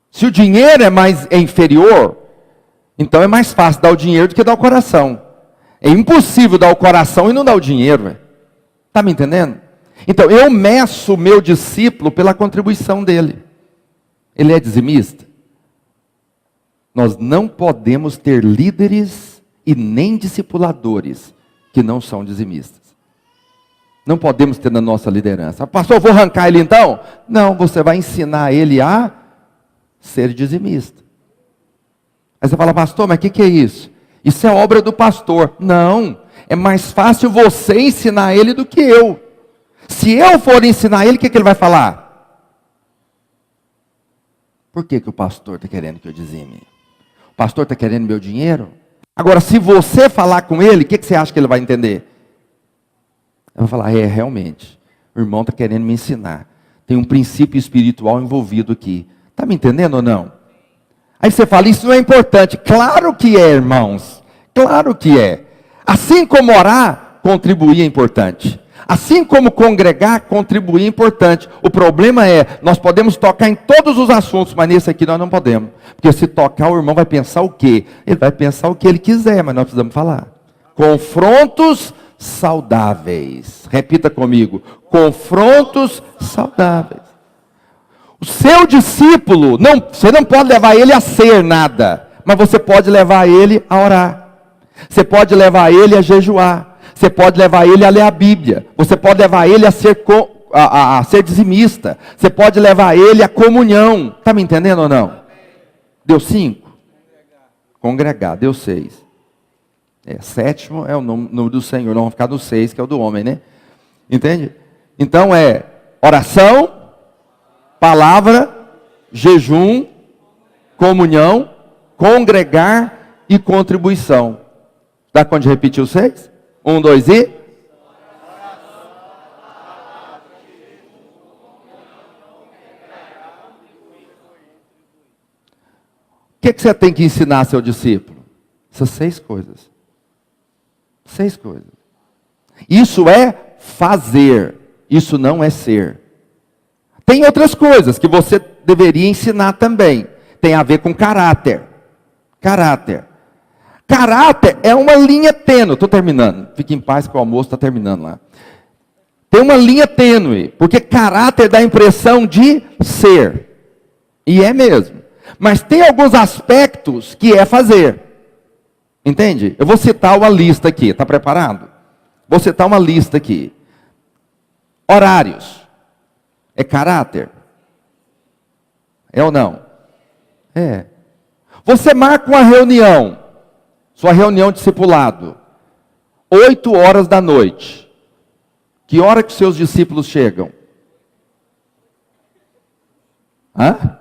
Se o dinheiro é inferior, então é mais fácil dar o dinheiro do que dar o coração. É impossível dar o coração e não dar o dinheiro. Está me entendendo? Então, eu meço o meu discípulo pela contribuição dele. Ele é dizimista? Nós não podemos ter líderes e nem discipuladores que não são dizimistas. Não podemos ter na nossa liderança. Pastor, eu vou arrancar ele então? Não, você vai ensinar ele a ser dizimista. Aí você fala, pastor, mas o que é isso? Isso é obra do pastor. Não, é mais fácil você ensinar ele do que eu. Se eu for ensinar ele, o que ele vai falar? Por que o pastor está querendo que eu dizime? O pastor está querendo meu dinheiro? Agora, se você falar com ele, o que você acha que ele vai entender? Ele vai falar, realmente, o irmão está querendo me ensinar. Tem um princípio espiritual envolvido aqui. Está me entendendo ou não? Aí você fala, isso não é importante. Claro que é, irmãos. Claro que é. Assim como orar, contribuir é importante. Assim como congregar, contribuir é importante. O problema é, nós podemos tocar em todos os assuntos, mas nesse aqui nós não podemos. Porque se tocar, o irmão vai pensar o quê? Ele vai pensar o que ele quiser, mas nós precisamos falar. Confrontos saudáveis. Repita comigo. Confrontos saudáveis. O seu discípulo, você não pode levar ele a ser nada, mas você pode levar ele a orar. Você pode levar ele a jejuar. Você pode levar ele a ler a Bíblia. Você pode levar ele a ser dizimista. Você pode levar ele à comunhão. Está me entendendo ou não? Deu 5? Congregar. Deu 6. Sétimo é o número do Senhor. Não vamos ficar no 6, que é o do homem, né? Entende? Então é oração, palavra, jejum, comunhão, congregar e contribuição. Dá conta de repetir os 6? 1, 2 e... O que você tem que ensinar seu discípulo? Essas 6 coisas. 6 coisas. Isso é fazer. Isso não é ser. Tem outras coisas que você deveria ensinar também. Tem a ver com caráter. Caráter. Caráter é uma linha tênue. Estou terminando. Fique em paz que o almoço está terminando lá. Tem uma linha tênue. Porque caráter dá a impressão de ser. E é mesmo. Mas tem alguns aspectos que é fazer. Entende? Eu vou citar uma lista aqui. Está preparado? Vou citar uma lista aqui. Horários. É caráter? É ou não? É. Você marca uma reunião. Sua reunião discipulado. 8 horas da noite. Que hora que seus discípulos chegam? Hã?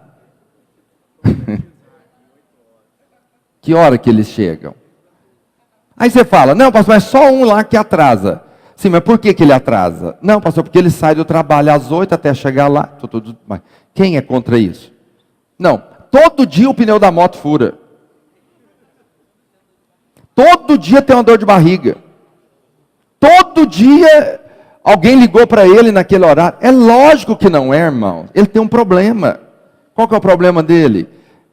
Que hora que eles chegam? Aí você fala, não, pastor, mas é só um lá que atrasa. Sim, mas por que ele atrasa? Não, pastor, porque ele sai do trabalho às 8 até chegar lá. Quem é contra isso? Não, todo dia o pneu da moto fura. Todo dia tem uma dor de barriga. Todo dia alguém ligou para ele naquele horário. É lógico que não é, irmão. Ele tem um problema. Qual que é o problema dele?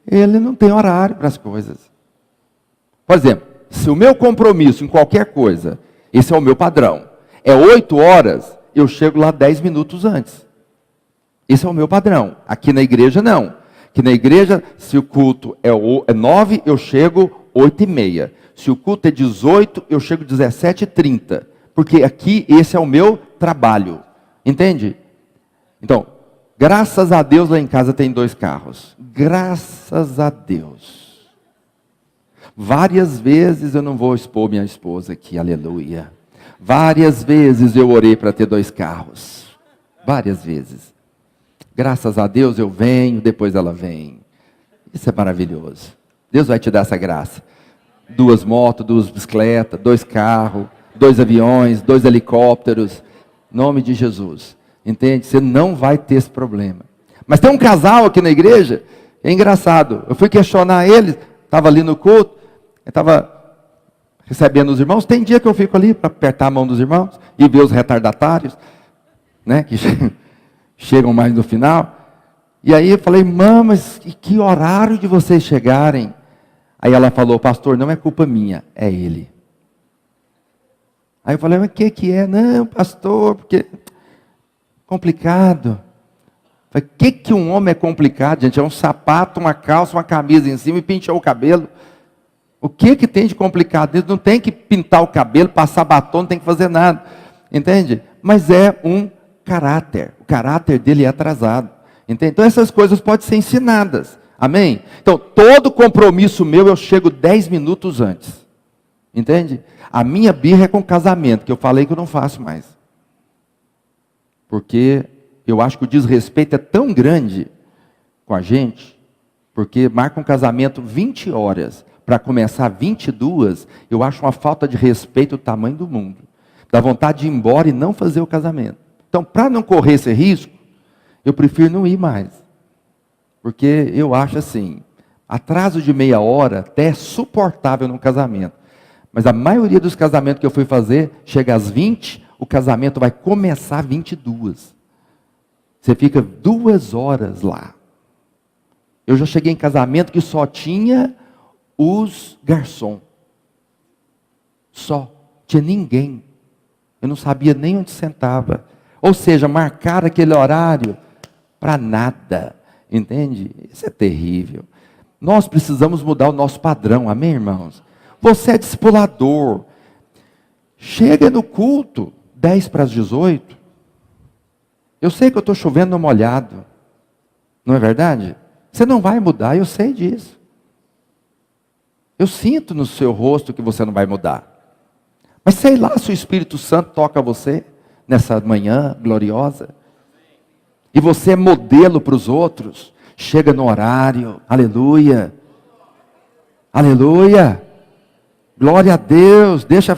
Ele não tem horário para as coisas. Por exemplo, se o meu compromisso em qualquer coisa, esse é o meu padrão, é 8 horas, eu chego lá 10 minutos antes. Esse é o meu padrão. Aqui na igreja não. Aqui na igreja, se o culto é 9, eu chego 8h30. Se o culto é 18, eu chego 17h30. Porque aqui esse é o meu trabalho. Entende? Então, graças a Deus lá em casa tem 2 carros. Graças a Deus. Várias vezes eu não vou expor minha esposa aqui, aleluia. Várias vezes eu orei para ter 2 carros. Várias vezes. Graças a Deus eu venho, depois ela vem. Isso é maravilhoso. Deus vai te dar essa graça. 2 motos, 2 bicicletas, 2 carros, 2 aviões, 2 helicópteros. Em nome de Jesus. Entende? Você não vai ter esse problema. Mas tem um casal aqui na igreja, é engraçado. Eu fui questionar eles, estava ali no culto, eu estava recebendo os irmãos. Tem dia que eu fico ali para apertar a mão dos irmãos e ver os retardatários, né, que chegam mais no final. E aí eu falei, irmã, mas que horário de vocês chegarem? Aí ela falou, pastor, não é culpa minha, é ele. Aí eu falei, mas o que é? Não, pastor, porque complicado. O que um homem é complicado, gente? É um sapato, uma calça, uma camisa em cima e pentear o cabelo. O que tem de complicado? Ele não tem que pintar o cabelo, passar batom, não tem que fazer nada. Entende? Mas é um caráter. O caráter dele é atrasado. Entende? Então essas coisas podem ser ensinadas. Amém? Então todo compromisso meu eu chego 10 minutos antes. Entende? A minha birra é com casamento, que eu falei que eu não faço mais. Porque eu acho que o desrespeito é tão grande com a gente, Porque marca um casamento 20 horas, para começar 22, eu acho uma falta de respeito do tamanho do mundo. Dá vontade de ir embora e não fazer o casamento. Então, para não correr esse risco, eu prefiro não ir mais. Porque eu acho assim, atraso de meia hora até é suportável num casamento. Mas a maioria dos casamentos que eu fui fazer, chega às 20, o casamento vai começar às 22. Você fica 2 horas lá. Eu já cheguei em casamento que só tinha os garçons. Só. Tinha ninguém. Eu não sabia nem onde sentava. Ou seja, marcar aquele horário para nada. Entende? Isso é terrível. Nós precisamos mudar o nosso padrão. Amém, irmãos? Você é discipulador. Chega no culto, 10 para as 18. Eu sei que eu estou chovendo no molhado. Não é verdade? Você não vai mudar, eu sei disso. Eu sinto no seu rosto que você não vai mudar. Mas sei lá se o Espírito Santo toca você nessa manhã gloriosa. E você é modelo para os outros. Chega no horário. Aleluia. Aleluia. Glória a Deus. Deixa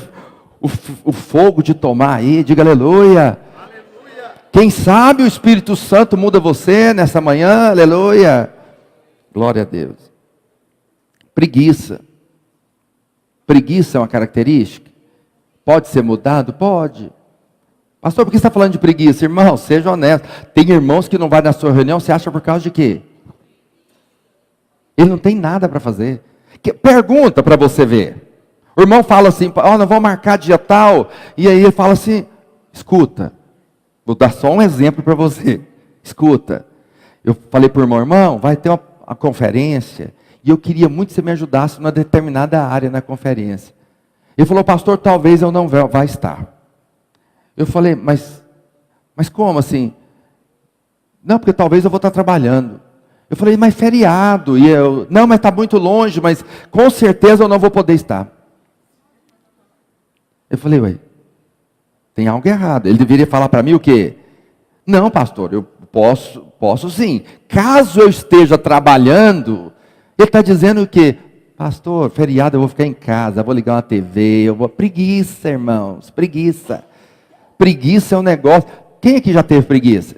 o fogo de tomar aí. Diga aleluia. Aleluia. Quem sabe o Espírito Santo muda você nessa manhã. Aleluia. Glória a Deus. Preguiça. Preguiça é uma característica? Pode ser mudado? Pode. Pastor, por que você está falando de preguiça? Irmão, seja honesto. Tem irmãos que não vai na sua reunião, você acha por causa de quê? Ele não tem nada para fazer. Pergunta para você ver. O irmão fala assim, nós vamos marcar dia tal. E aí ele fala assim, escuta. Vou dar só um exemplo para você. Escuta. Eu falei para o irmão, vai ter uma conferência. E eu queria muito que você me ajudasse numa determinada área na conferência. Ele falou, pastor, talvez eu não vá estar. Eu falei, mas como assim? Não, porque talvez eu vou estar trabalhando. Eu falei, mas feriado. E eu, não, mas está muito longe, mas com certeza eu não vou poder estar. Eu falei, ué, tem algo errado. Ele deveria falar para mim o quê? Não, pastor, eu posso sim. Caso eu esteja trabalhando, ele está dizendo o quê? Pastor, feriado eu vou ficar em casa, vou ligar uma TV, Preguiça, irmãos, preguiça. Preguiça é um negócio. Quem aqui já teve preguiça?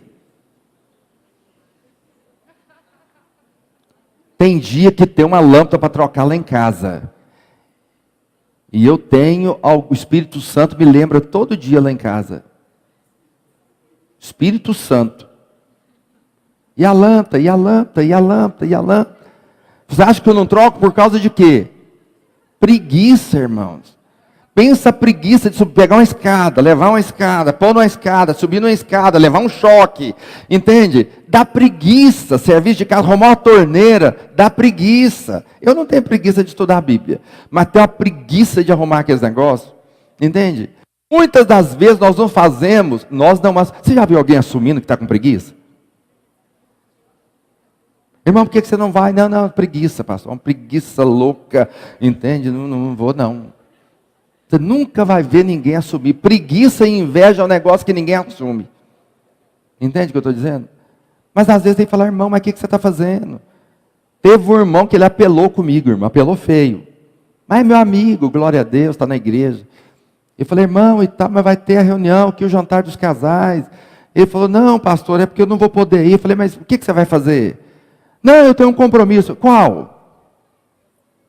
Tem dia que tem uma lâmpada para trocar lá em casa. E eu tenho, o Espírito Santo me lembra todo dia lá em casa. Espírito Santo. E a lâmpada, e a lâmpada, e a lâmpada, e a lâmpada. Você acha que eu não troco por causa de quê? Preguiça, irmãos. Pensa a preguiça de pegar uma escada, levar uma escada, pôr numa escada, subir numa escada, levar um choque. Entende? Dá preguiça. Serviço de casa, arrumar uma torneira, dá preguiça. Eu não tenho preguiça de estudar a Bíblia, mas tenho a preguiça de arrumar aqueles negócios. Entende? Muitas das vezes nós não fazemos, Você já viu alguém assumindo que está com preguiça? Irmão, por que você não vai? Não, preguiça, pastor. Uma preguiça louca. Entende? Não vou, não. Você nunca vai ver ninguém assumir. Preguiça e inveja é um negócio que ninguém assume. Entende o que eu estou dizendo? Mas às vezes tem que falar, irmão, mas o que você está fazendo? Teve um irmão que ele apelou comigo, irmão, apelou feio. Mas é meu amigo, glória a Deus, está na igreja. Eu falei, irmão, e tal, mas vai ter a reunião aqui, o jantar dos casais. Ele falou, não, pastor, é porque eu não vou poder ir. Eu falei, mas o que você vai fazer? Não, eu tenho um compromisso. Qual?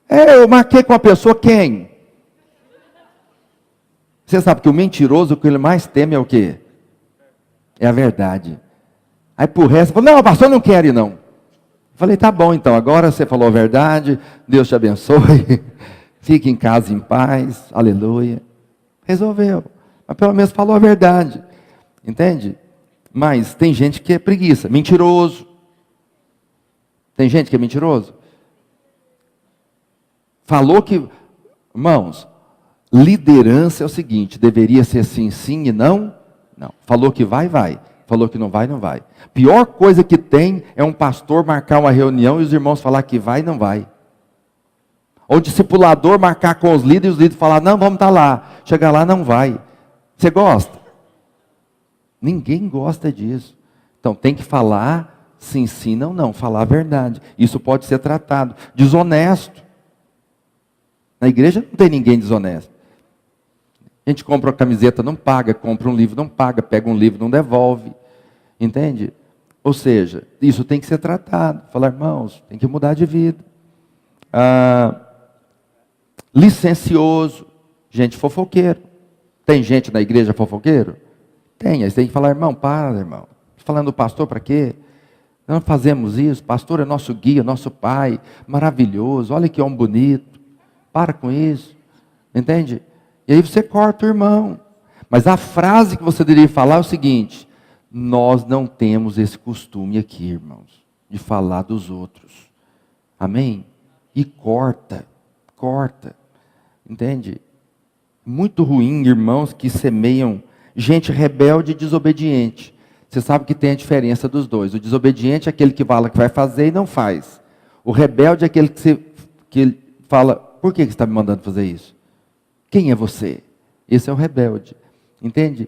Eu marquei com a pessoa, quem? Você sabe que o mentiroso, o que ele mais teme é o quê? É a verdade. Aí por resto, falou, não, pastor, eu não quero ir não. Falei, tá bom então, agora você falou a verdade, Deus te abençoe, fique em casa em paz, aleluia. Resolveu, mas pelo menos falou a verdade, entende? Mas tem gente que é preguiça, mentiroso. Tem gente que é mentiroso? Falou que, irmãos, liderança é o seguinte, deveria ser sim, sim e não, não. Falou que vai, vai. Falou que não vai, não vai. Pior coisa que tem é um pastor marcar uma reunião e os irmãos falar que vai, não vai. Ou o discipulador marcar com os líderes e os líderes falar, não, vamos estar lá. Chegar lá, não vai. Você gosta? Ninguém gosta disso. Então tem que falar se ensinam não, falar a verdade. Isso pode ser tratado. Desonesto. Na igreja não tem ninguém desonesto. A gente compra uma camiseta, não paga, compra um livro, não paga, pega um livro, não devolve. Entende? Ou seja, isso tem que ser tratado. Falar, irmãos, tem que mudar de vida. Licencioso, gente fofoqueiro. Tem gente na igreja fofoqueiro? Tem, aí você tem que falar, irmão, para, irmão. Falando do pastor, para quê? Não fazemos isso, pastor é nosso guia, nosso pai, maravilhoso, olha que homem bonito. Para com isso, entende? E aí você corta o irmão. Mas a frase que você deveria falar é o seguinte: nós não temos esse costume aqui, irmãos, de falar dos outros. Amém? E corta, entende? Muito ruim, irmãos que semeiam gente rebelde e desobediente. Você sabe que tem a diferença dos dois. O desobediente é aquele que fala que vai fazer e não faz. O rebelde é aquele que fala, por que você está me mandando fazer isso? Quem é você? Esse é o rebelde. Entende?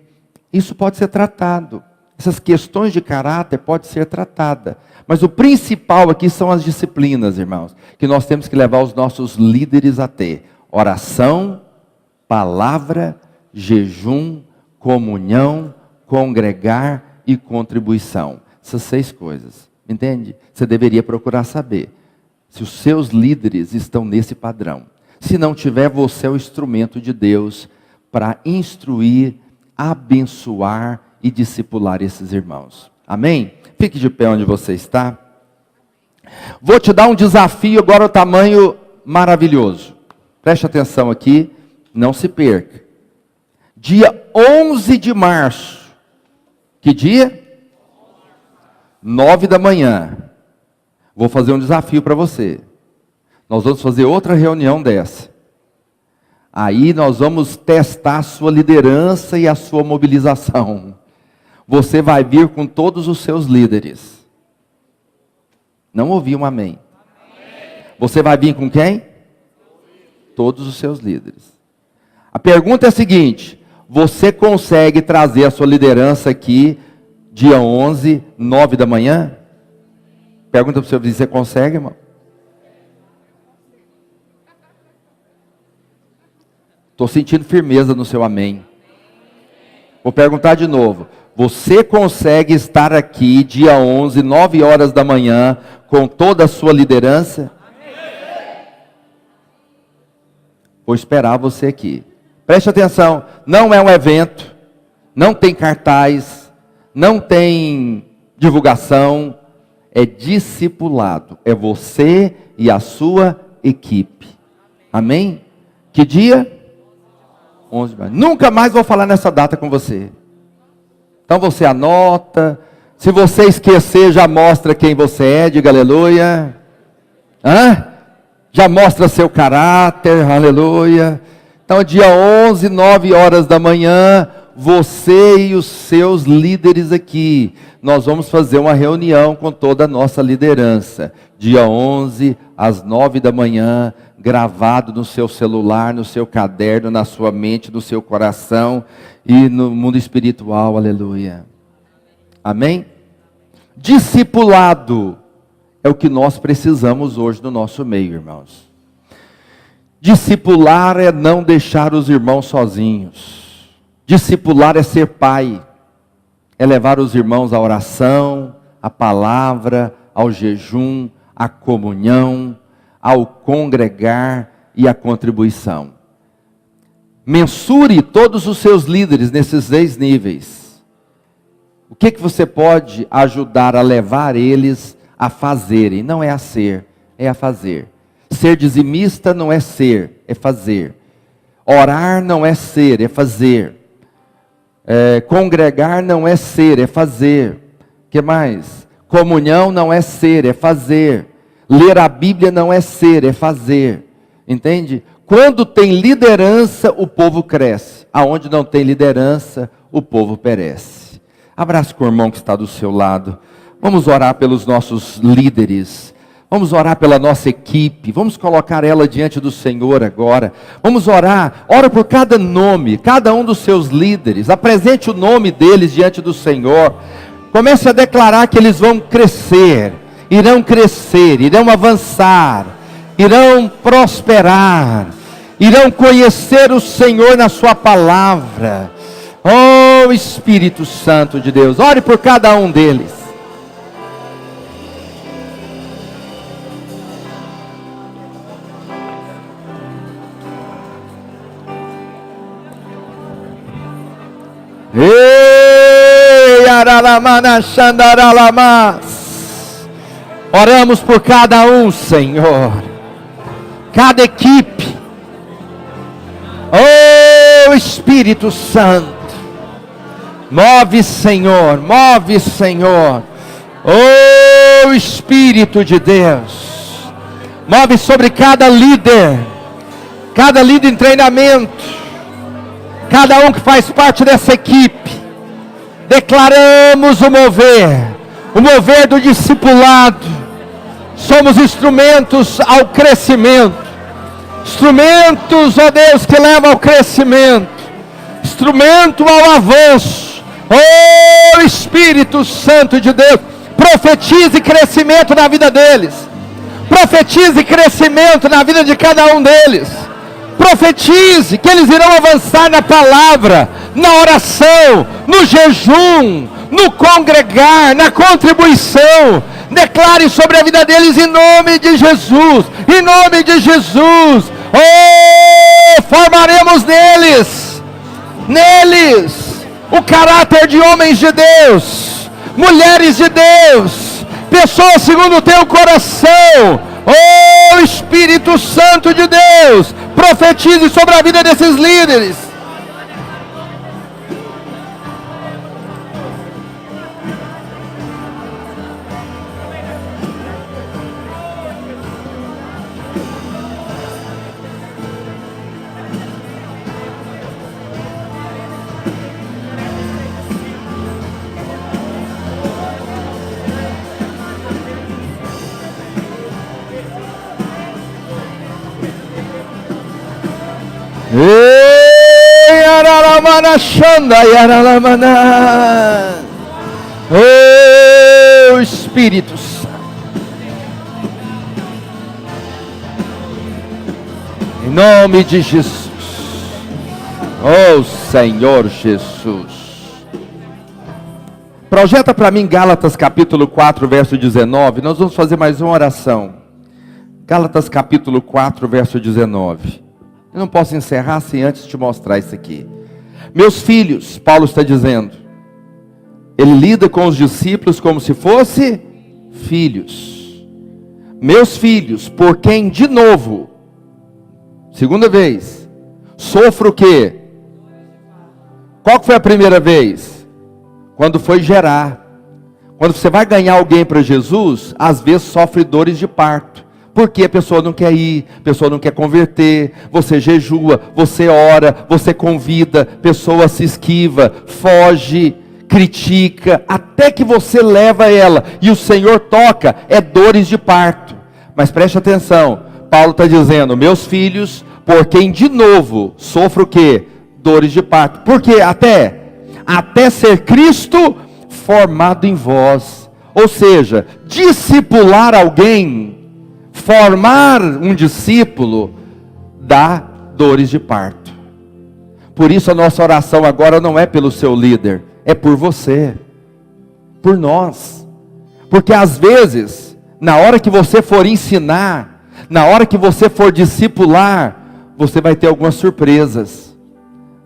Isso pode ser tratado. Essas questões de caráter podem ser tratadas. Mas o principal aqui são as disciplinas, irmãos, que nós temos que levar os nossos líderes a ter. Oração, palavra, jejum, comunhão, congregar e contribuição. Essas 6 coisas. Entende? Você deveria procurar saber se os seus líderes estão nesse padrão. Se não tiver, você é o instrumento de Deus para instruir, abençoar e discipular esses irmãos. Amém? Fique de pé onde você está. Vou te dar um desafio agora, o tamanho maravilhoso. Preste atenção aqui, não se perca. Dia 11 de março. Que dia? 9 da manhã. Vou fazer um desafio para você. Nós vamos fazer outra reunião dessa. Aí nós vamos testar a sua liderança e a sua mobilização. Você vai vir com todos os seus líderes. Não ouvi um amém. Você vai vir com quem? Todos os seus líderes. A pergunta é a seguinte: você consegue trazer a sua liderança aqui, dia 11, 9 da manhã? Pergunta para o seu vizinho, você consegue, irmão? Estou sentindo firmeza no seu amém. Vou perguntar de novo. Você consegue estar aqui, dia 11, 9 horas da manhã, com toda a sua liderança? Vou esperar você aqui. Preste atenção, não é um evento, não tem cartaz, não tem divulgação, é discipulado, é você e a sua equipe. Amém? Que dia? 11 de março. Nunca mais vou falar nessa data com você. Então você anota, se você esquecer, já mostra quem você é, diga aleluia. Já mostra seu caráter, aleluia. Então, dia 11, 9 horas da manhã, você e os seus líderes aqui, nós vamos fazer uma reunião com toda a nossa liderança. Dia 11, às 9 da manhã, gravado no seu celular, no seu caderno, na sua mente, no seu coração e no mundo espiritual, aleluia. Amém? Discipulado é o que nós precisamos hoje no nosso meio, irmãos. Discipular é não deixar os irmãos sozinhos. Discipular é ser pai. É levar os irmãos à oração, à palavra, ao jejum, à comunhão, ao congregar e à contribuição. Mensure todos os seus líderes nesses 6 níveis. O que você pode ajudar a levar eles a fazerem? Não é a ser, é a fazer. Ser dizimista não é ser, é fazer. Orar não é ser, é fazer. Congregar não é ser, é fazer. O que mais? Comunhão não é ser, é fazer. Ler a Bíblia não é ser, é fazer. Entende? Quando tem liderança, o povo cresce. Aonde não tem liderança, o povo perece. Abraça com o irmão que está do seu lado. Vamos orar pelos nossos líderes. Vamos orar pela nossa equipe, vamos colocar ela diante do Senhor agora. Vamos orar, ora por cada nome, cada um dos seus líderes. Apresente o nome deles diante do Senhor. Comece a declarar que eles vão crescer, irão avançar, irão prosperar, irão conhecer o Senhor na sua palavra. Oh Espírito Santo de Deus, ore por cada um deles. Oramos por cada um, Senhor, cada equipe. Oh Espírito Santo, move, Senhor, move, Senhor. Oh Espírito de Deus, move sobre cada líder em treinamento, cada um que faz parte dessa equipe. Declaramos o mover do discipulado. Somos instrumentos ao crescimento, instrumentos, ó Deus, que levam ao crescimento, instrumento ao avanço. Oh Espírito Santo de Deus, profetize crescimento na vida deles, profetize crescimento na vida de cada um deles. Profetize que eles irão avançar na palavra, na oração, no jejum, no congregar, na contribuição. Declare sobre a vida deles em nome de Jesus, em nome de Jesus. Oh, formaremos neles o caráter de homens de Deus, mulheres de Deus, pessoas segundo o teu coração. Oh Espírito Santo de Deus, profetize sobre a vida desses líderes. Oh Espírito Santo, em nome de Jesus. Oh Senhor Jesus, projeta para mim Gálatas capítulo 4 verso 19. Nós vamos fazer mais uma oração. Gálatas capítulo 4 verso 19. Eu não posso encerrar sem antes te mostrar isso aqui. Meus filhos, Paulo está dizendo, ele lida com os discípulos como se fosse filhos. Meus filhos, por quem de novo, segunda vez, sofro o quê? Qual que foi a primeira vez? Quando foi gerar. Quando você vai ganhar alguém para Jesus, às vezes sofre dores de parto. Porque a pessoa não quer ir, a pessoa não quer converter, você jejua, você ora, você convida, a pessoa se esquiva, foge, critica, até que você leva ela, e o Senhor toca, é dores de parto. Mas preste atenção, Paulo está dizendo, meus filhos, por quem de novo sofro o quê? Dores de parto. Por quê? Até ser Cristo formado em vós. Ou seja, discipular alguém, formar um discípulo, dá dores de parto. Por isso a nossa oração agora não é pelo seu líder, é por você, por nós. Porque às vezes, na hora que você for ensinar, na hora que você for discipular, você vai ter algumas surpresas.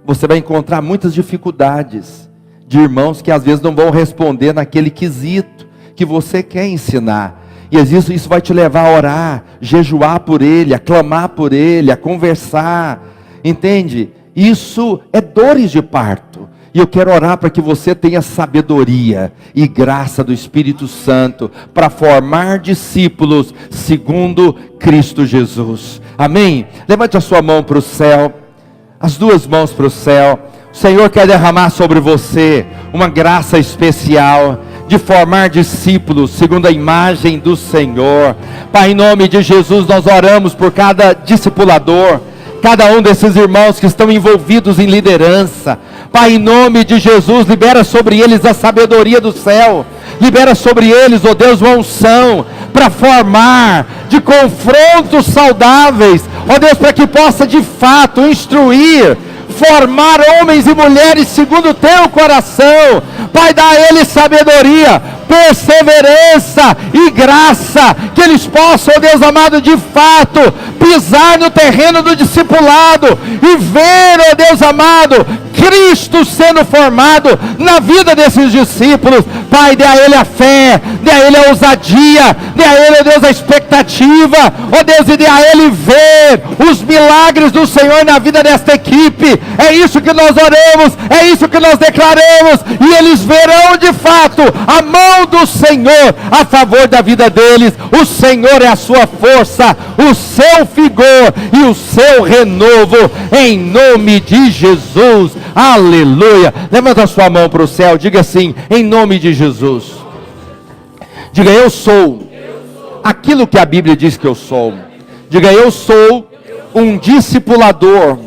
Você vai encontrar muitas dificuldades de irmãos que às vezes não vão responder naquele quesito que você quer ensinar. E às vezes isso vai te levar a orar, jejuar por ele, a clamar por ele, a conversar. Entende? Isso é dores de parto. E eu quero orar para que você tenha sabedoria e graça do Espírito Santo para formar discípulos segundo Cristo Jesus. Amém? Levante a sua mão para o céu, as duas mãos para o céu. O Senhor quer derramar sobre você uma graça especial de formar discípulos segundo a imagem do Senhor. Pai, em nome de Jesus, nós oramos por cada discipulador, cada um desses irmãos que estão envolvidos em liderança. Pai, em nome de Jesus, libera sobre eles a sabedoria do céu. Libera sobre eles, ó Deus, uma unção para formar de confrontos saudáveis, ó Deus, para que possa de fato instruir, formar homens e mulheres segundo o teu coração. Pai, dá a eles sabedoria, perseverança e graça, que eles possam, ó Deus amado, de fato pisar no terreno do discipulado e ver, ó Deus amado, Cristo sendo formado na vida desses discípulos. Pai, dê a ele a fé, dê a ele a ousadia, dê a ele, ó Deus, a expectativa, ó Deus, e dê a ele ver os milagres do Senhor na vida desta equipe. É isso que nós oramos, é isso que nós declaramos, e eles verão de fato a mão do Senhor a favor da vida deles. O Senhor é a sua força, o seu vigor e o seu renovo, em nome de Jesus. Aleluia. Levanta a sua mão para o céu, diga assim: em nome de Jesus. Diga: eu sou aquilo que a Bíblia diz que eu sou. Diga: eu sou um discipulador.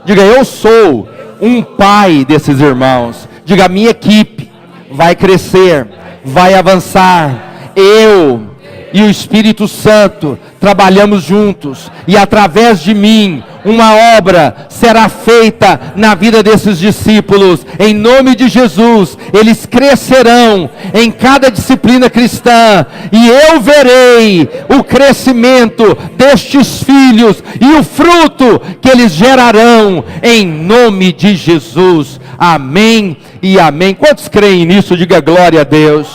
Diga: eu sou um pai desses irmãos. Diga: a minha equipe vai crescer, vai avançar. Eu e o Espírito Santo trabalhamos juntos, e através de mim uma obra será feita na vida desses discípulos. Em nome de Jesus, eles crescerão em cada disciplina cristã, e eu verei o crescimento destes filhos e o fruto que eles gerarão, em nome de Jesus. Amém e amém. Quantos creem nisso? Diga glória a Deus.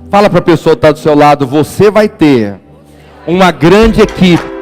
Fala para a pessoa que está do seu lado: você vai ter uma grande equipe